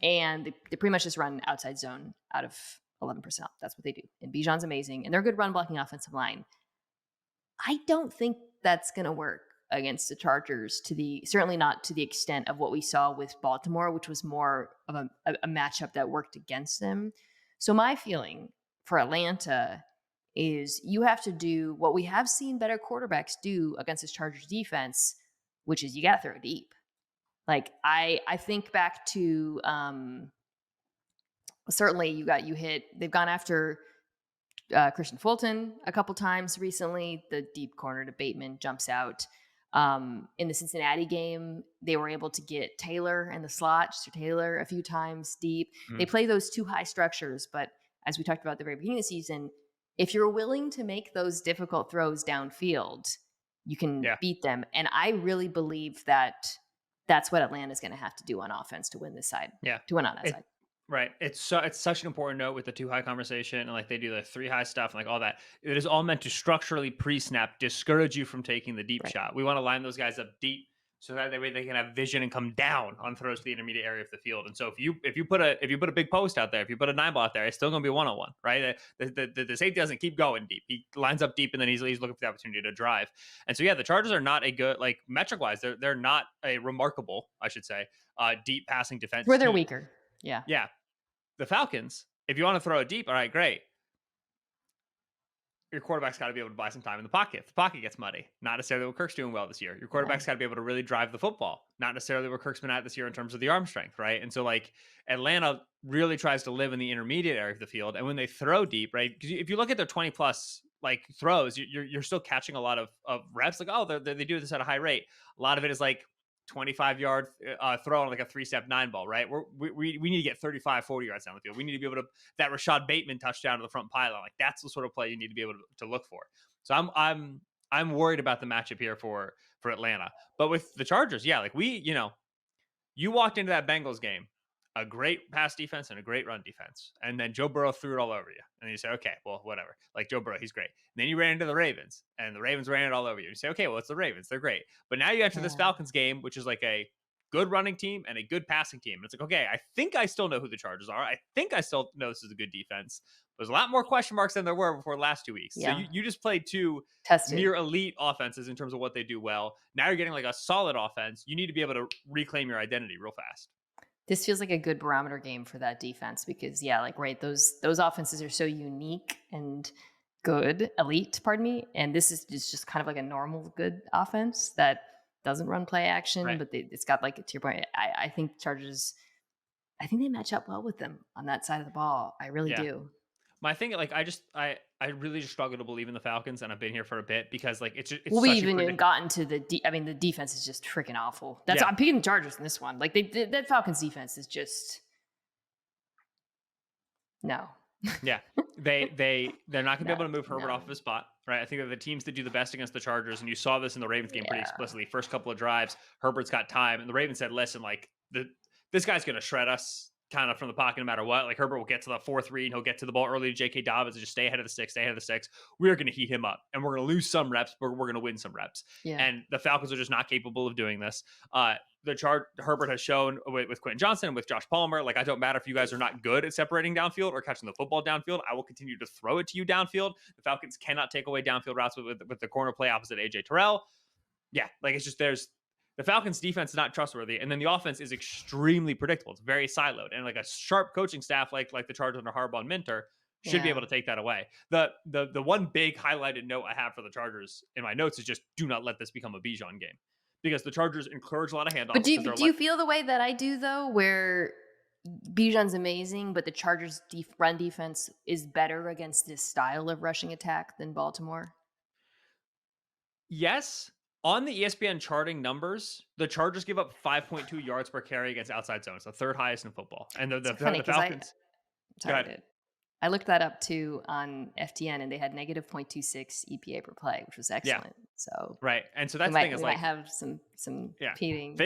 A: And they pretty much just run outside zone out of 11 personnel. That's what they do. And Bijan's amazing. And they're a good run blocking offensive line. I don't think that's going to work against the Chargers certainly not to the extent of what we saw with Baltimore, which was more of a matchup that worked against them. So my feeling for Atlanta is you have to do what we have seen better quarterbacks do against this Chargers defense, which is you got to throw deep. Like I think back to certainly you hit. They've gone after Christian Fulton a couple times recently. The deep corner to Bateman jumps out. In the Cincinnati game, they were able to get Taylor in the slot, Mr. Taylor, a few times deep. They
B: Mhm.
A: play those two high structures, but as we talked about at the very beginning of the season, if you're willing to make those difficult throws downfield, you can
B: Yeah.
A: beat them. And I really believe that that's what Atlanta's going to have to do on offense to win this side,
B: Yeah.
A: to win on that
B: It
A: side.
B: right. It's such an important note with the two high conversation and like they do the three high stuff and like all that. It is all meant to structurally pre-snap discourage you from taking the deep
A: Right.
B: shot. We want to line those guys up deep so that way they can have vision and come down on throws to the intermediate area of the field. And so if you put a big post out there, if you put a 9 ball out there, it's still going to be a 1-on-1, right? The safety doesn't keep going deep. He lines up deep and then he's looking for the opportunity to drive. And so yeah, the Chargers are not a good like metric wise. They're not a remarkable, I should say, deep passing defense
A: Where they're
B: team.
A: weaker. Yeah.
B: Yeah, the Falcons, if you want to throw it deep, all right, great. Your quarterback's got to be able to buy some time in the pocket. If the pocket gets muddy, not necessarily what Kirk's doing well this year. Your
A: Yeah.
B: quarterback's got to be able to really drive the football, not necessarily what Kirk's been at this year in terms of the arm strength, right? And so, like, Atlanta really tries to live in the intermediate area of the field. And when they throw deep, right? Because if you look at their 20 plus like throws, you're still catching a lot of reps. Like, oh, they do this at a high rate. A lot of it is like 25-yard throw on like a 3-step 9 ball, right? We need to get 35, 40 yards down the field. We need to be able to that Rashad Bateman touchdown to the front pylon. Like that's the sort of play you need to be able to look for. So I'm worried about the matchup here for Atlanta. But with the Chargers, yeah, like you walked into that Bengals game, a great pass defense and a great run defense. And then Joe Burrow threw it all over you. And you say, okay, well, whatever. Like Joe Burrow, he's great. And then you ran into the Ravens and the Ravens ran it all over you. You say, okay, well, it's the Ravens. They're great. But now you enter this
A: Yeah.
B: Falcons game, which is like a good running team and a good passing team. And it's like, okay, I think I still know who the Chargers are. I think I still know this is a good defense. There's a lot more question marks than there were before the last 2 weeks. So
A: Yeah.
B: you just played two
A: Tested.
B: near elite offenses in terms of what they do well. Now you're getting like a solid offense. You need to be able to reclaim your identity real fast.
A: This feels like a good barometer game for that defense because yeah, like right, those offenses are so unique and good, elite, pardon me, and this is just kind of like a normal good offense that doesn't run play action,
B: Right.
A: but it's got like to your point. I think Chargers. I think they match up well with them on that side of the ball. I really
B: Yeah.
A: do.
B: My thing, like, I really just struggle to believe in the Falcons, and I've been here for a bit because, like, it's
A: Well, we
B: such a
A: even
B: predictable.
A: gotten to I mean, the defense is just freaking awful. That's
B: Yeah,
A: I'm picking the Chargers in this one. Like that Falcons defense is just no.
B: yeah. They're not gonna be
A: No,
B: able to move Herbert off
A: no.
B: of his spot, right? I think that the teams that do the best against the Chargers, and you saw this in the Ravens game pretty
A: Yeah.
B: explicitly. First couple of drives, Herbert's got time, and the Ravens said, "Listen, like this guy's gonna shred us." Kind of from the pocket, no matter what. Like Herbert will get to the 4-3 and he'll get to the ball early to J.K. Dobbins and just stay ahead of the sticks, stay ahead of the sticks. We're going to heat him up and we're going to lose some reps, but we're going to win some reps.
A: Yeah.
B: And the Falcons are just not capable of doing this. Herbert has shown with Quentin Johnson and with Josh Palmer, like I don't matter if you guys are not good at separating downfield or catching the football downfield. I will continue to throw it to you downfield. The Falcons cannot take away downfield routes with the corner play opposite AJ Terrell. Yeah, like it's just the Falcons defense is not trustworthy, and then the offense is extremely predictable. It's very siloed, and like a sharp coaching staff like the Chargers under Harbaugh and Minter should be
A: Yeah.
B: able to take that away. The one big highlighted note I have for the Chargers in my notes is just do not let this become a Bijan game because the Chargers encourage a lot of handoffs
A: But
B: because they're
A: do you feel the way that I do though, where Bijan's amazing, but the Chargers' run defense is better against this style of rushing attack than Baltimore?
B: yes. On the ESPN charting numbers, the Chargers give up 5.2 yards per carry against outside zones, the third highest in football. And
A: It's funny
B: the
A: because
B: Falcons, go
A: sorry,
B: ahead.
A: I looked that up too on FTN, and they had negative 0.26 EPA per play, which was
B: Yeah,
A: excellent. So
B: right. And so that's the thing is
A: we might
B: like,
A: have some
B: yeah,
A: competing.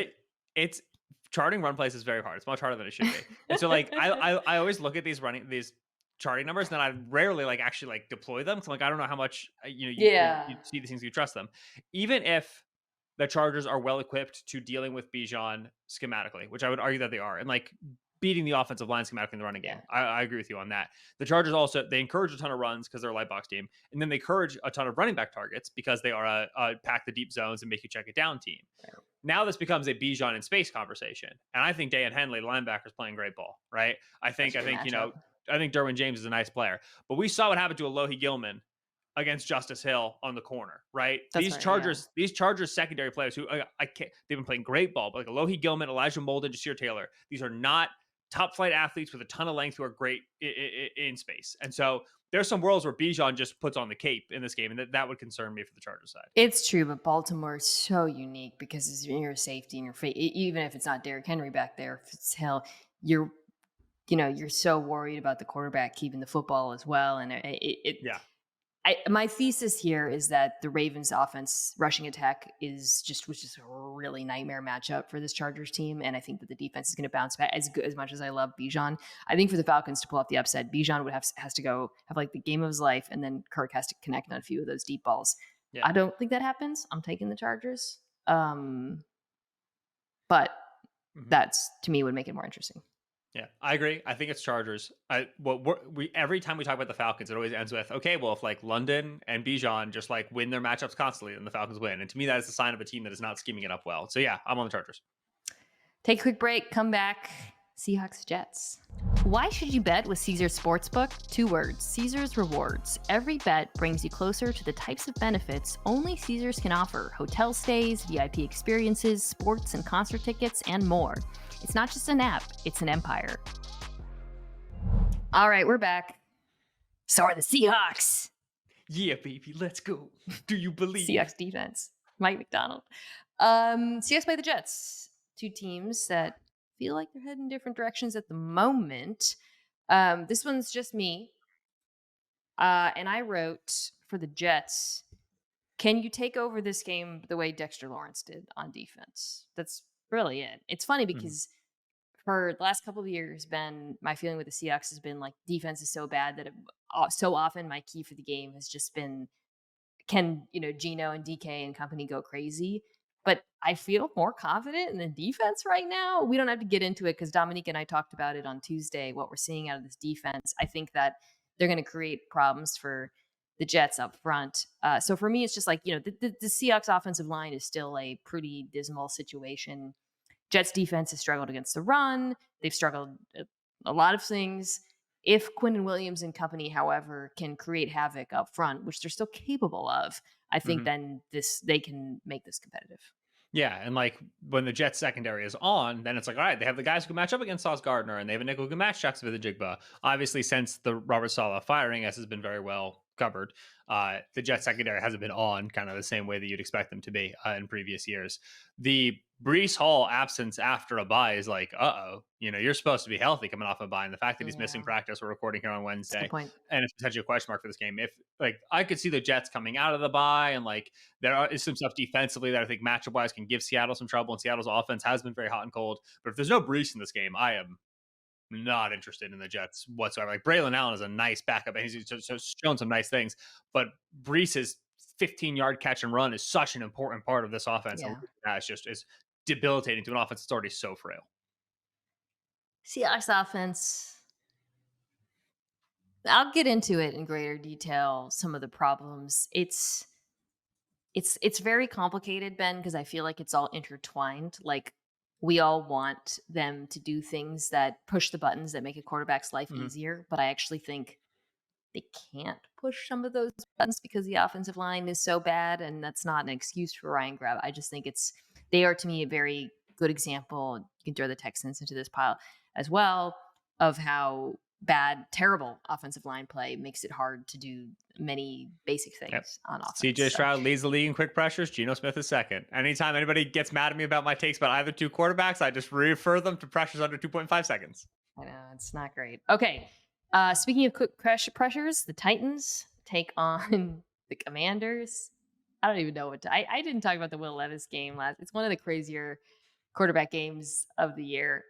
B: it's charting run plays is very hard. It's much harder than it should be. And so like I always look at these charting numbers, and then I rarely like actually like deploy them. So like I don't know how much you
A: Yeah,
B: see these things, you trust them, even if the Chargers are well equipped to dealing with Bijan schematically, which I would argue that they are. And like beating the offensive line schematically in the running
A: Yeah,
B: game. I agree with you on that. The Chargers also, they encourage a ton of runs because they're a light box team, and then they encourage a ton of running back targets because they are a pack the deep zones and make you check it down team.
A: right.
B: Now this becomes a Bijan in space conversation, and I think Dan Henley, the linebacker, is playing great ball. Right?
A: That's a good matchup.
B: I think Derwin James is a nice player, but we saw what happened to Alohi Gilman against Justice Hill on the corner, right?
A: That's right. Yeah.
B: These Chargers secondary players who I can't, they've been playing great ball, but like Alohi Gilman, Elijah Molden, Jasir Taylor, these are not top flight athletes with a ton of length who are great in space. And so there's some worlds where Bijan just puts on the cape in this game, and that would concern me for the Chargers side.
A: It's true, but Baltimore is so unique because it's your safety and your even if it's not Derrick Henry back there, if it's Hill, you're you're so worried about the quarterback keeping the football as well. And
B: Yeah.
A: my thesis here is that the Ravens offense rushing attack was just a really nightmare matchup for this Chargers team. And I think that the defense is going to bounce back as much as I love Bijan. I think for the Falcons to pull off the upset, Bijan has to go have like the game of his life. And then Kirk has to connect on a few of those deep balls.
B: Yeah.
A: I don't think that happens. I'm taking the Chargers. But that's to me would make it more interesting.
B: Yeah, I agree. I think it's Chargers. We every time we talk about the Falcons, it always ends with, okay, well, if like London and Bijan just like win their matchups constantly, then the Falcons win. And to me, that is a sign of a team that is not scheming it up well. So yeah, I'm on the Chargers.
A: Take a quick break, come back. Seahawks Jets. Why should you bet with Caesars Sportsbook? 2 words, Caesars Rewards. Every bet brings you closer to the types of benefits only Caesars can offer. Hotel stays, VIP experiences, sports and concert tickets, and more. It's not just an app, it's an empire. All right, we're back. So are the Seahawks.
B: Yeah, baby, let's go. Do you believe?
A: Seahawks defense. Mike McDonald. Seahawks play the Jets. 2 teams that feel like they're heading different directions at the moment. This one's just me. And I wrote for the Jets, can you take over this game the way Dexter Lawrence did on defense? That's really it. It's funny because for the last couple of years, Ben, my feeling with the Seahawks has been like defense is so bad that so often my key for the game has just been, can, Geno and DK and company go crazy? But I feel more confident in the defense right now. We don't have to get into it because Dominique and I talked about it on Tuesday, what we're seeing out of this defense. I think that they're going to create problems for the Jets up front. So for me, it's just like, the Seahawks offensive line is still a pretty dismal situation. Jets defense has struggled against the run. They've struggled at a lot of things. If Quinnen Williams and company, however, can create havoc up front, which they're still capable of, I think then they can make this competitive.
B: Yeah, and like when the Jets secondary is on, then it's like, all right, they have the guys who can match up against Sauce Gardner, and they have a nickel who can match Jacksonville-Jigba. Obviously, since the Robert Saleh firing, as has been very well covered, the Jets secondary hasn't been on kind of the same way that you'd expect them to be in previous years. The Brees Hall absence after a bye is like, you're supposed to be healthy coming off a bye, and the fact that he's missing practice, we're recording here on Wednesday, and it's potentially a question mark for this game. If like I could see the Jets coming out of the bye, and like there is some stuff defensively that I think matchup wise can give Seattle some trouble, and Seattle's offense has been very hot and cold. But if there's no Brees in this game, I am not interested in the Jets whatsoever. Like Braylon Allen is a nice backup, and he's just shown some nice things, but Brees's 15-yard catch and run is such an important part of this offense.
A: Yeah.
B: And that is debilitating to an offense that's already so frail.
A: Seahawks offense, I'll get into it in greater detail, some of the problems. It's very complicated, Ben, because I feel like it's all intertwined. Like we all want them to do things that push the buttons that make a quarterback's life easier, but I actually think they can't push some of those buttons because the offensive line is so bad, and that's not an excuse for Ryan Grubb. I just think they are to me a very good example. You can throw the Texans into this pile as well of how terrible offensive line play makes it hard to do many basic things on offense.
B: CJ Stroud leads the league in quick pressures. Geno Smith is second. Anytime anybody gets mad at me about my takes about either 2 quarterbacks, I just refer them to pressures under 2.5 seconds.
A: I know, it's not great. Okay. Speaking of quick pressures, the Titans take on the Commanders. I don't even know I didn't talk about the Will Levis game last. It's one of the crazier quarterback games of the year.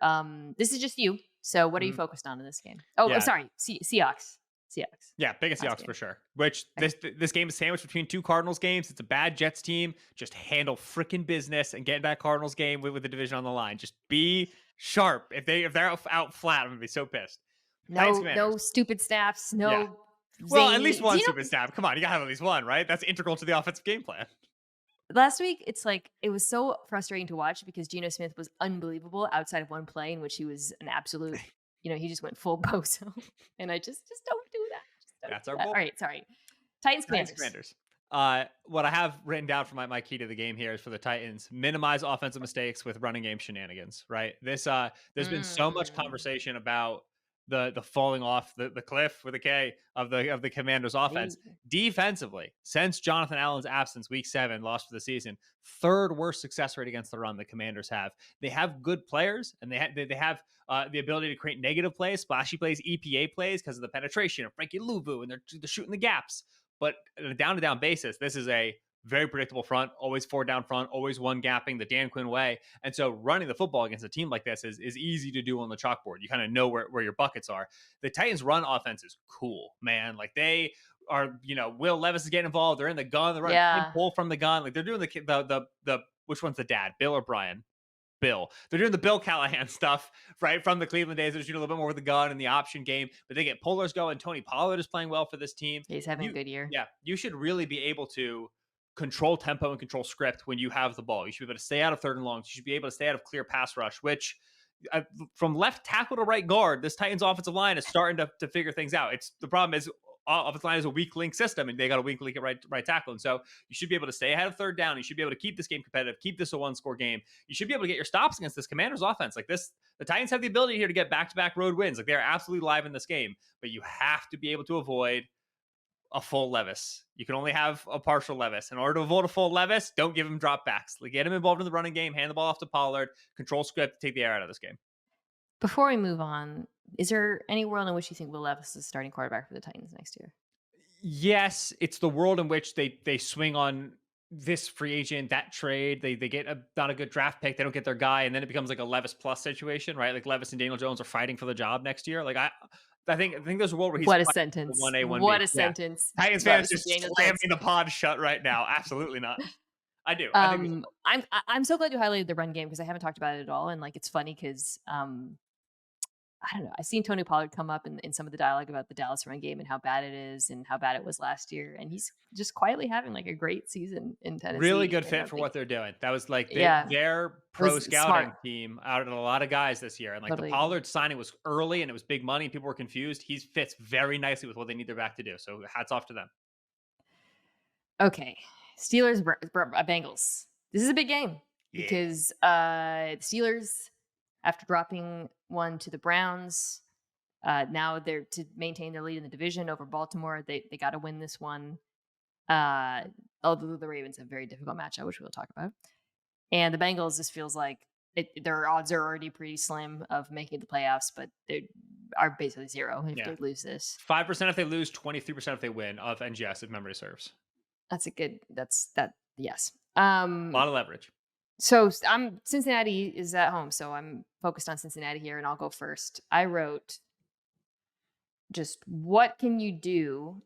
A: This is just you. So what are you focused on in this game? Oh, yeah. Sorry. Seahawks.
B: Yeah, biggest Seahawks for sure. Which this game is sandwiched between 2 Cardinals games. It's a bad Jets team. Just handle freaking business and get that Cardinals game with the division on the line. Just be sharp. If they're out flat, I'm gonna be so pissed. Titans
A: No
B: Commanders.
A: stupid snaps,
B: Yeah.
A: no
B: Well, at least
A: zany. Do
B: one
A: you
B: stupid
A: know
B: snap. Come on, you gotta have at least one, right? That's integral to the offensive game plan.
A: last week, it's like it was so frustrating to watch because Geno Smith was unbelievable outside of one play in which he was an absolute, he just went full bozo. And I just don't do that. Just don't
B: That's
A: do
B: our
A: that.
B: boy.
A: All right, sorry. Titans
B: Titans
A: Commanders.
B: Commanders. What I have written down for my key to the game here is for the Titans minimize offensive mistakes with running game shenanigans. Right. There's been so much
A: Mm.
B: conversation about the falling off the cliff with a K of the Commanders offense
A: Hey.
B: defensively since Jonathan Allen's absence week 7 lost for the season. Third worst success rate against the run the Commanders have. They have good players and they have the ability to create negative plays, splashy plays, EPA plays because of the penetration of Frankie Louvu and they're shooting the gaps. But on a down to down basis, this is a very predictable front, always 4 down front, always one gapping the Dan Quinn way. And so running the football against a team like this is easy to do on the chalkboard. You kind of know where your buckets are. The Titans run offense is cool, man. Like they are, Will Levis is getting involved. They're in the gun, they're running
A: Yeah.
B: pull from the gun. Like they're doing the which one's the dad, Bill or Brian? Bill. They're doing the Bill Callahan stuff, right? From the Cleveland days. They're shooting a little bit more with the gun and the option game, but they get pullers going. Tony Pollard is playing well for this team.
A: He's having a
B: You,
A: good year.
B: yeah, you should really be able to control tempo and control script when you have the ball. You should be able to stay out of 3rd and longs. You should be able to stay out of clear pass rush, which from left tackle to right guard, this Titans offensive line is starting to figure things out. It's the problem is offensive line is a weak link system, and they got a weak link at right tackle. And so you should be able to stay ahead of 3rd down. You should be able to keep this game competitive, keep this a 1-score game. You should be able to get your stops against this Commanders offense. Like this, the Titans have the ability here to get back-to-back road wins. Like they're absolutely live in this game, but you have to be able to avoid a full Levis. You can only have a partial Levis. In order to avoid a full Levis, don't give him dropbacks. Like get him involved in the running game, hand the ball off to Pollard, control script, take the air out of this game.
A: Before we move on, is there any world in which you think Will Levis is starting quarterback for the Titans next year?
B: Yes, it's the world in which they swing on this free agent, that trade. They get not a good draft pick. They don't get their guy, and then it becomes like a Levis plus situation, right? Like Levis and Daniel Jones are fighting for the job next year. Like I think there's a world where he's
A: What a
B: fighting for
A: sentence.
B: 1A, 1B.
A: What a
B: Yeah.
A: sentence.
B: Titans fans
A: Levis and
B: just
A: Daniel
B: slamming
A: Jones.
B: the pod shut right now. Absolutely not. I do. I think there's a world.
A: I'm so glad you highlighted the run game because I haven't talked about it at all. And like it's funny because I don't know. I've seen Tony Pollard come up in some of the dialogue about the Dallas run game and how bad it is and how bad it was last year. And he's just quietly having like a great season in
B: Really
A: Tennessee.
B: good
A: And I
B: fit
A: don't
B: for
A: think,
B: what they're doing. That was like
A: yeah, it
B: their pro
A: was
B: scouting
A: smart.
B: team out of a lot of guys this year. And like the
A: Totally agree.
B: Pollard signing was early and it was big money and people were confused. He fits very nicely with what they need their back to do. So hats off to them.
A: Okay. Steelers, Bengals. This is a big game
B: Yeah.
A: because the Steelers, after dropping one to the Browns, now they're to maintain their lead in the division over Baltimore. They got to win this one. Although the Ravens have a very difficult matchup, which we'll talk about. And the Bengals, this feels like their odds are already pretty slim of making the playoffs, but they are basically zero if
B: Yeah.
A: they lose this.
B: 5% if they lose, 23% if they win of NGS if memory serves.
A: That's a good. Yes.
B: A lot of leverage.
A: So I'm Cincinnati is at home, so I'm focused on Cincinnati here, and I'll go first. I wrote just what can you do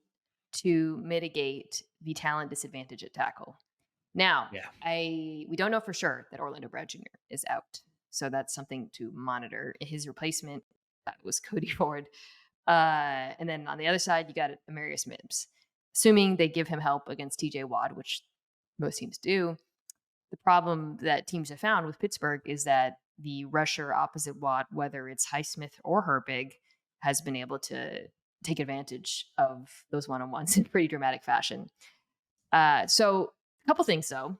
A: to mitigate the talent disadvantage at tackle? Now,
B: Yeah.
A: we don't know for sure that Orlando Brown Jr. is out, so that's something to monitor. His replacement that was Cody Ford, and then on the other side you got Amarius Mims. Assuming they give him help against T.J. Watt, which most teams do. The problem that teams have found with Pittsburgh is that the rusher opposite Watt, whether it's Highsmith or Herbig, has been able to take advantage of those one-on-ones in pretty dramatic fashion. So a couple things, though,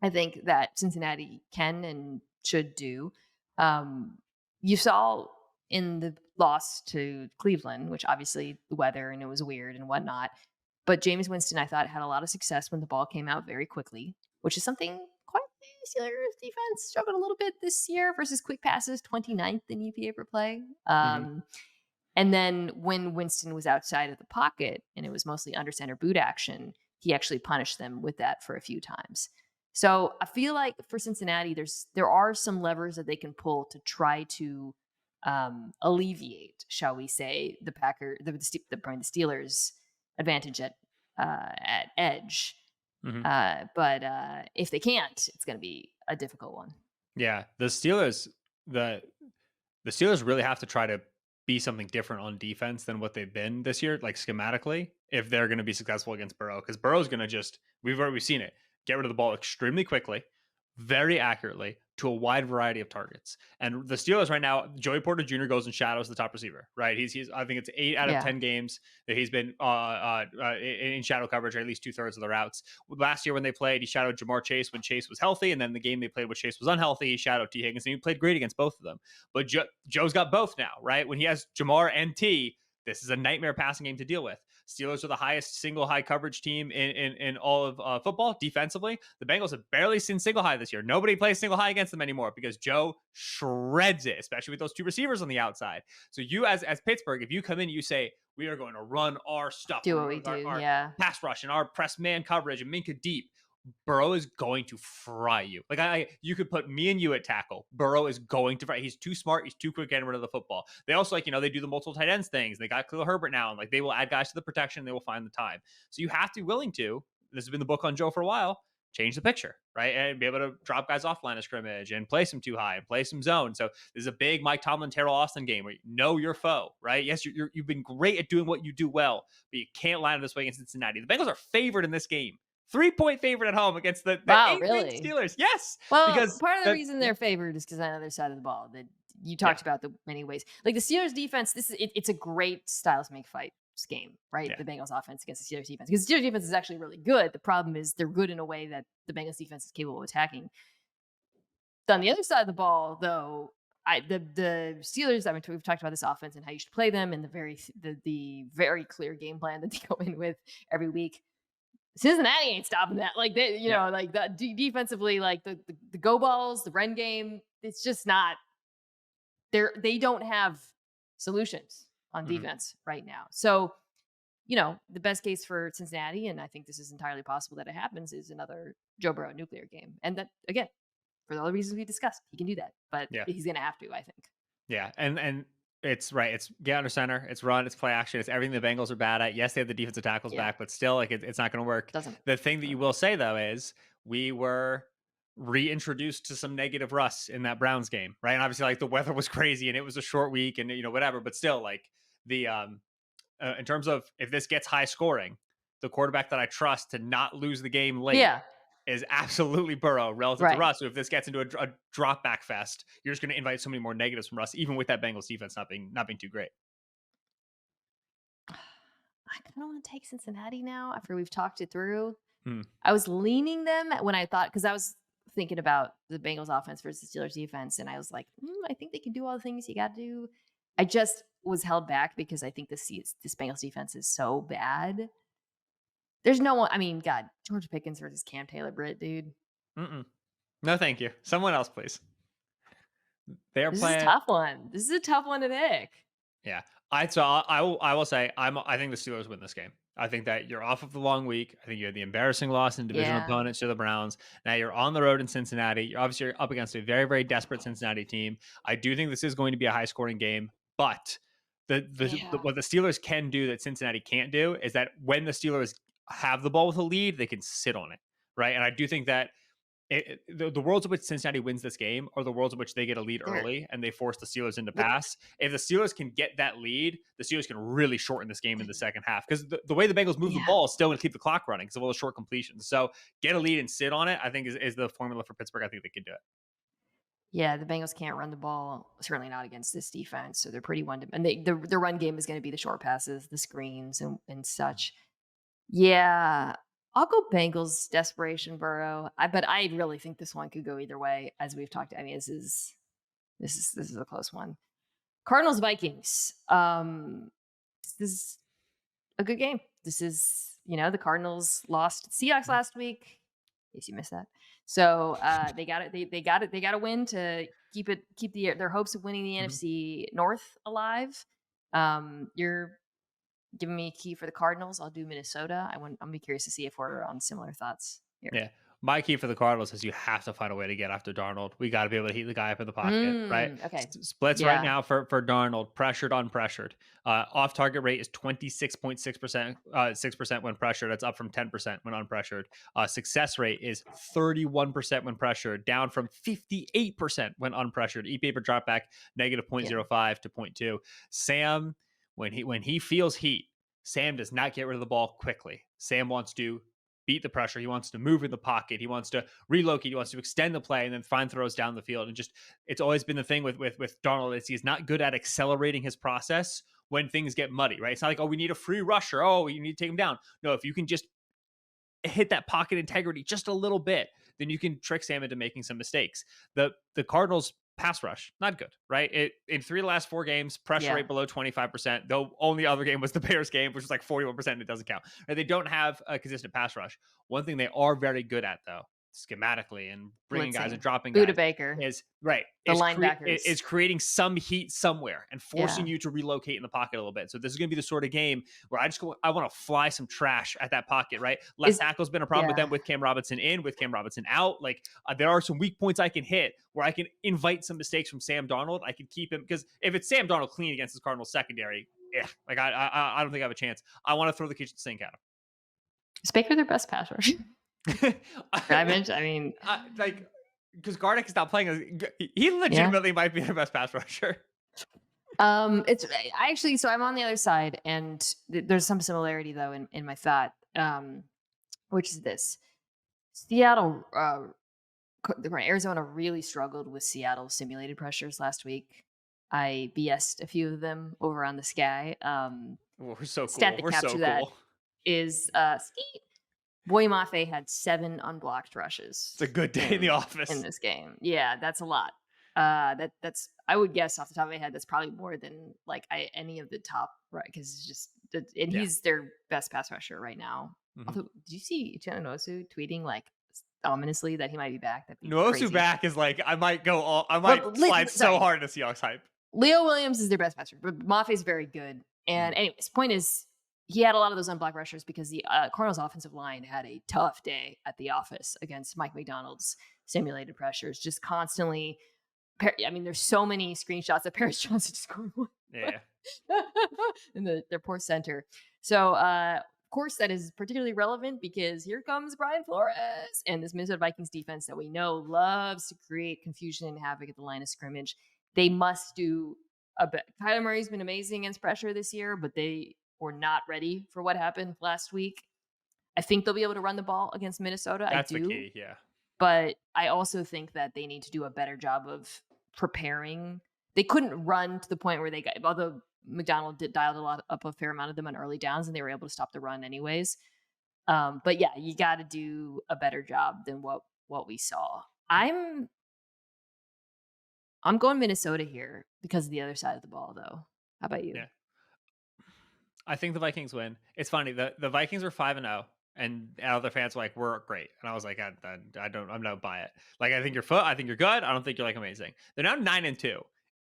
A: I think that Cincinnati can and should do. You saw in the loss to Cleveland, which obviously the weather and it was weird and whatnot, but Jameis Winston, I thought, had a lot of success when the ball came out very quickly, which is something quite the Steelers defense struggled a little bit this year versus quick passes, 29th in EPA per play.
B: Mhm.
A: And then when Winston was outside of the pocket and it was mostly under center boot action, he actually punished them with that for a few times. So I feel like for Cincinnati, there are some levers that they can pull to try to alleviate, shall we say, the Steelers' advantage at edge.
B: Mhm.
A: But if they can't, it's going to be a difficult one.
B: Yeah. The Steelers the the Steelers really have to try to be something different on defense than what they've been this year, like schematically, if they're going to be successful against Burrow. Because Burrow's going to just we've seen it get rid of the ball extremely quickly, very accurately to a wide variety of targets. And the Steelers right now, Joey Porter Jr. goes and shadows the top receiver. Right, he's I think it's 8 out of 10 games that he's been in shadow coverage, or at least 2/3 of the routes. Last year when they played, he shadowed Jamar Chase when Chase was healthy, and then the game they played when Chase was unhealthy, he shadowed T Higgins, and he played great against both of them. But Joe's got both now, right? When he has Jamar and T, this is a nightmare passing game to deal with. Steelers are the highest single high coverage team in all of football defensively. The Bengals have barely seen single high this year. Nobody plays single high against them anymore because Joe shreds it, especially with those two receivers on the outside. So you as Pittsburgh, if you come in, you say we are going to run our stuff,
A: Do what we do.
B: our
A: Yeah.
B: pass rush and our press man coverage and Minka deep. Burrow is going to fry you. Like you could put me and you at tackle. Burrow is going to fry. He's too smart. He's too quick getting rid of the football. They also they do the multiple tight ends things. They got Khalil Herbert now, and like they will add guys to the protection. They will find the time. So you have to be willing to. This has been the book on Joe for a while. Change the picture, right, and be able to drop guys off line of scrimmage and play some too high and play some zone. So this is a big Mike Tomlin, Terrell Austin game where you know your foe, right? Yes, you've been great at doing what you do well, but you can't line up this way against Cincinnati. The Bengals are favored in this game. 3-point favorite at home against the
A: Wow,
B: 8-win
A: really?
B: Steelers. Yes,
A: Well,
B: because
A: part of the reason they're favored is because on the other side of the ball that you
B: yeah,
A: talked about the many ways. Like the Steelers defense, it's a great styles make fight game, right?
B: yeah,
A: The Bengals offense against the Steelers defense. Because the Steelers defense is actually really good. The problem is they're good in a way that the Bengals defense is capable of attacking. On the other side of the ball, though, the Steelers, I mean, we've talked about this offense and how you should play them and the very clear game plan that they go in with every week. Cincinnati ain't stopping that. Like they,
B: yeah,
A: like that defensively, like the go balls, the run game. It's just not. They don't have solutions on
B: mhm,
A: defense right now. So the best case for Cincinnati, and I think this is entirely possible that it happens, is another Joe Burrow nuclear game. And that again, for all the reasons we discussed, he can do that, but
B: yeah.
A: he's going to have to. I think.
B: Yeah, and it's right. It's get under center. It's run. It's play action. It's everything the Bengals are bad at. Yes, they have the defensive tackles
A: Yeah,
B: back, but still, like it's not going to work.
A: doesn't.
B: The thing that you
A: Doesn't
B: will
A: work.
B: say though is we were reintroduced to some negative Russ in that Browns game, right? And obviously, like the weather was crazy and it was a short week, and whatever. But still, like the in terms of if this gets high scoring, the quarterback that I trust to not lose the game late
A: Yeah.
B: is absolutely Burrow relative to
A: Right.
B: Russ. So if this gets into a drop back fest, you're just going to invite so many more negatives from Russ, even with that Bengals defense not being too great.
A: I kind of want to take Cincinnati now after we've talked it through.
B: Hmm.
A: I was leaning them when I thought because I was thinking about the Bengals offense versus the Steelers defense, and I was like, I think they can do all the things you got to do. I just was held back because I think this Bengals defense is so bad. There's no one. I mean, God, George Pickens versus Cam Taylor Britt, dude.
B: Mm-mm. No, thank you. Someone else, please. They are
A: This is a
B: playing.
A: tough one. This is a tough one to pick.
B: Yeah, I will say I think the Steelers win this game. I think that you're off of the long week. I think you had the embarrassing loss in divisional
A: Yeah.
B: opponents to the Browns. Now you're on the road in Cincinnati. You're obviously up against a very very desperate Cincinnati team. I do think this is going to be a high scoring game, but
A: Yeah.
B: what the Steelers can do that Cincinnati can't do is that when the Steelers have the ball with a lead, they can sit on it, right? And I do think that the worlds in which Cincinnati wins this game are the worlds in which they get a lead
A: They're,
B: early and they force the Steelers into
A: but
B: pass. If the Steelers can get that lead, the Steelers can really shorten this game in the second half because the way the Bengals move the
A: yeah.
B: ball is still going to keep the clock running because of all the short completions. So get a lead and sit on it, I think is the formula for Pittsburgh. I think they can do it.
A: Yeah, the Bengals can't run the ball, certainly not against this defense. So they're pretty and the run game is going to be the short passes, the screens, and such. Yeah, I'll go Bengals desperation Burrow. But I really think this one could go either way, as we've talked. I mean, this is a close one. Cardinals Vikings. This is a good game. This is the Cardinals lost Seahawks last week. In case you missed that. So they got it. They got it. They got to win to keep their hopes of winning the
B: Mhm.
A: NFC North alive. You're giving me a key for the Cardinals. I'll do Minnesota. I'm be curious to see if we're on similar thoughts here.
B: Yeah. My key for the Cardinals is you have to find a way to get after Darnold. We got to be able to heat the guy up in the pocket, right?
A: Okay.
B: Splits right
A: Yeah.
B: now for Darnold, pressured, unpressured. Off target rate is 26.6%, 6% when pressured. That's up from 10% when unpressured. Success rate is 31% when pressured, down from 58% when unpressured. EPA per dropback, negative
A: Yeah.
B: 0.05 to 0.2. Sam, when he feels heat, Sam does not get rid of the ball quickly. Sam wants to beat the pressure. He wants to move in the pocket. He wants to relocate. He wants to extend the play and then find throws down the field. And just it's always been the thing with Darnold is he's not good at accelerating his process when things get muddy, right? It's not like, oh, we need a free rusher. Oh, you need to take him down. No, if you can just hit that pocket integrity just a little bit, then you can trick Sam into making some mistakes. The Cardinals pass rush, not good, right? In 3 of the last 4 games, pressure
A: Yeah.
B: rate below 25%. The only other game was the Bears game, which was like 41%, and it doesn't count. Right? They don't have a consistent pass rush. One thing they are very good at, though, schematically and bringing guys and
A: Blitzing.
B: dropping
A: Buda
B: guys,
A: Baker.
B: is right.
A: The
B: Is
A: linebackers.
B: creating some heat somewhere and forcing
A: Yeah.
B: you to relocate in the pocket a little bit. So this is going to be the sort of game where I want to fly some trash at that pocket, right? Left
A: Is
B: tackle's been a problem with them
A: yeah.
B: with Cam Robinson in, with Cam Robinson out. Like there are some weak points I can hit where I can invite some mistakes from Sam Darnold. I can keep him because if it's Sam Darnold clean against his Cardinals secondary, like I don't think I have a chance. I want to throw the kitchen sink at
A: Is Baker their best pass rusher?
B: him.
A: I mean,
B: Like because Gardeck is not playing. He
A: yeah.
B: legitimately might be the best pass rusher.
A: It's I actually so I'm on the other side, and there's some similarity though in my thought, which is this: Seattle, Arizona really struggled with Seattle simulated pressures last week. I BS'd a few of them over on the Sky.
B: We're so
A: Stat
B: cool.
A: that
B: We're so
A: capture that
B: cool.
A: is Skeet. Boy Mafe had 7 unblocked rushes
B: It's a good day in the
A: in
B: office.
A: this game. Yeah, that's a lot. That's I would guess off the top of my head that's probably more than like any of the top, right? Because it's just and
B: Yeah.
A: he's their best pass rusher right now.
B: Mm-hmm.
A: Although, did you see Uchenna tweeting like ominously that he might be back? That'd be
B: Nwosu
A: crazy.
B: back is like I
A: But
B: might slide so hard to Seahawks hype.
A: Leo Williams is their best passer, but Maffe's very good. And
B: Mhm.
A: anyways, point is, he had a lot of those unblocked rushers because the Cardinals offensive line had a tough day at the office against Mike McDonald's simulated pressures, just constantly. I mean, there's so many screenshots of Paris Johnson scoring one
B: Yeah.
A: in their poor center. So, of course, that is particularly relevant because here comes Brian Flores and this Minnesota Vikings defense that we know loves to create confusion and havoc at the line of scrimmage. They must do a bit. Kyler Murray's been amazing against pressure this year, but they were not ready for what happened last week. I think they'll be able to run the ball against Minnesota.
B: That's
A: I
B: the
A: do.
B: key. Yeah.
A: But I also think that they need to do a better job of preparing. They couldn't run to the point where they got, although McDonald dialed up a fair amount of them on early downs and they were able to stop the run anyways. But yeah, you got to do a better job than what we saw. I'm going Minnesota here because of the other side of the ball, though. How about you?
B: Yeah. I think the Vikings win. It's funny. The Vikings are 5-0, and other fans were like, "We're great," and I was like, I'm not buy it. Like, I think you're good. I don't think you're like amazing. They're now 9-2,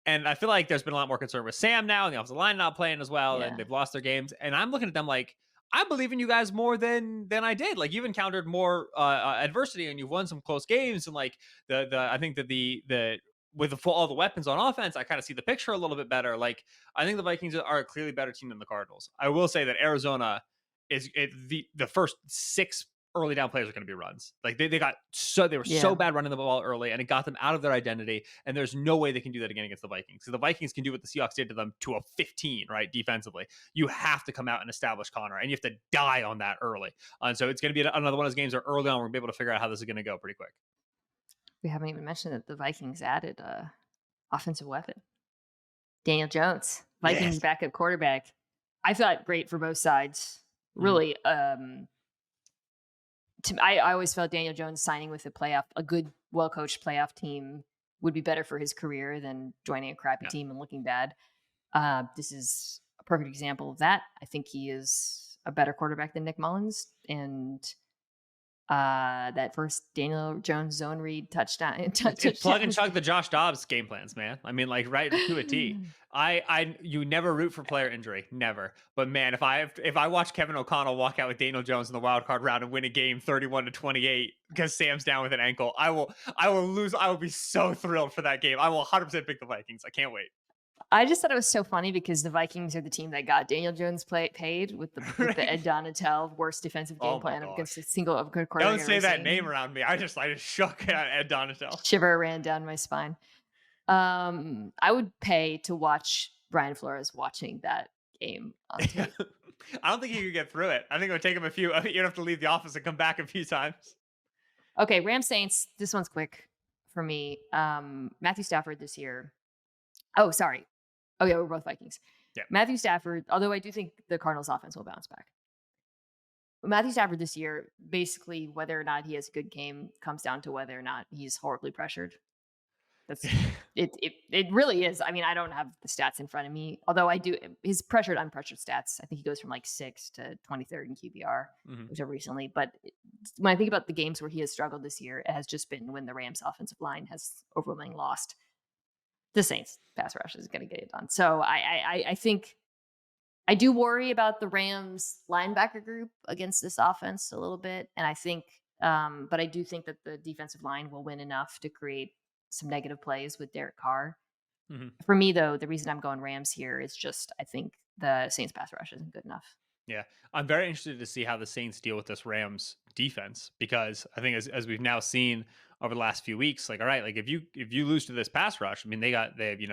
B: and I feel like there's been a lot more concern with Sam now, and the offensive line not playing as well, and
A: Yeah.
B: they've lost their games. And I'm looking at them like, I believe in you guys more than I did. Like, you've encountered more adversity, and you've won some close games, and like I think that the with all the weapons on offense, I kind of see the picture a little bit better. Like, I think the Vikings are a clearly better team than the Cardinals. I will say that Arizona the first 6 early down plays are going to be runs. Like they were so bad running the ball early, and it got them out of their identity. And there's no way they can do that again against the Vikings. So the Vikings can do what the Seahawks did to them to a 15, right? Defensively, you have to come out and establish Connor, and you have to die on that early. And so it's going to be another one of those games where early on we're going to be able to figure out how this is going to go pretty quick.
A: We haven't even mentioned that the Vikings added a offensive weapon. Daniel Jones, Vikings backup quarterback. I thought great for both sides. Really, I always felt Daniel Jones signing with a good, well-coached playoff team would be better for his career than joining a crappy team and looking bad. This is a perfect example of that. I think he is a better quarterback than Nick Mullins, and That first Daniel Jones zone read touchdown
B: It's plug
A: touchdown
B: and
A: was
B: chug the Josh Dobbs game plans, man. I mean, like right to a T. You never root for player injury, never. But man, if I watch Kevin O'Connell walk out with Daniel Jones in the wild card round and win a game 31-28 because Sam's down with an ankle, I will lose. I will be so thrilled for that game. I will 100% pick the Vikings. I can't wait.
A: I just thought it was so funny because the Vikings are the team that got Daniel Jones paid with the Ed
B: Right?
A: Donatel worst defensive game
B: Oh my
A: plan against a
B: gosh.
A: single of good quarterback
B: Don't
A: I've
B: say
A: ever
B: that name
A: seen.
B: around me. I just shook at Ed Donatel.
A: Shiver ran down my spine. I would pay to watch Brian Flores watching that game on tape.
B: I don't think he could get through it. I think it would take him a few. You'd have to leave the office and come back a few times.
A: Okay, Rams Saints. This one's quick for me. Matthew Stafford this year. Oh, sorry. Oh yeah, we're both Vikings.
B: Yeah.
A: Matthew Stafford. Although I do think the Cardinals' offense will bounce back. Matthew Stafford this year, basically, whether or not he has a good game comes down to whether or not he's horribly pressured. That's it. It really is. I mean, I don't have the stats in front of me, although I do. His pressured, unpressured stats. I think he goes from like 6th to 23rd in QBR,
B: Mhm.
A: which are recently. But when I think about the games where he has struggled this year, it has just been when the Rams' offensive line has overwhelmingly lost. The Saints' pass rush is going to get it done. So I think I do worry about the Rams linebacker group against this offense a little bit. And I think, but I do think that the defensive line will win enough to create some negative plays with Derek Carr.
B: Mhm.
A: For me, though, the reason I'm going Rams here is just I think the Saints pass rush isn't good enough.
B: Yeah, I'm very interested to see how the Saints deal with this Rams defense because I think as we've now seen over the last few weeks, like all right, like if you lose to this pass rush, I mean they have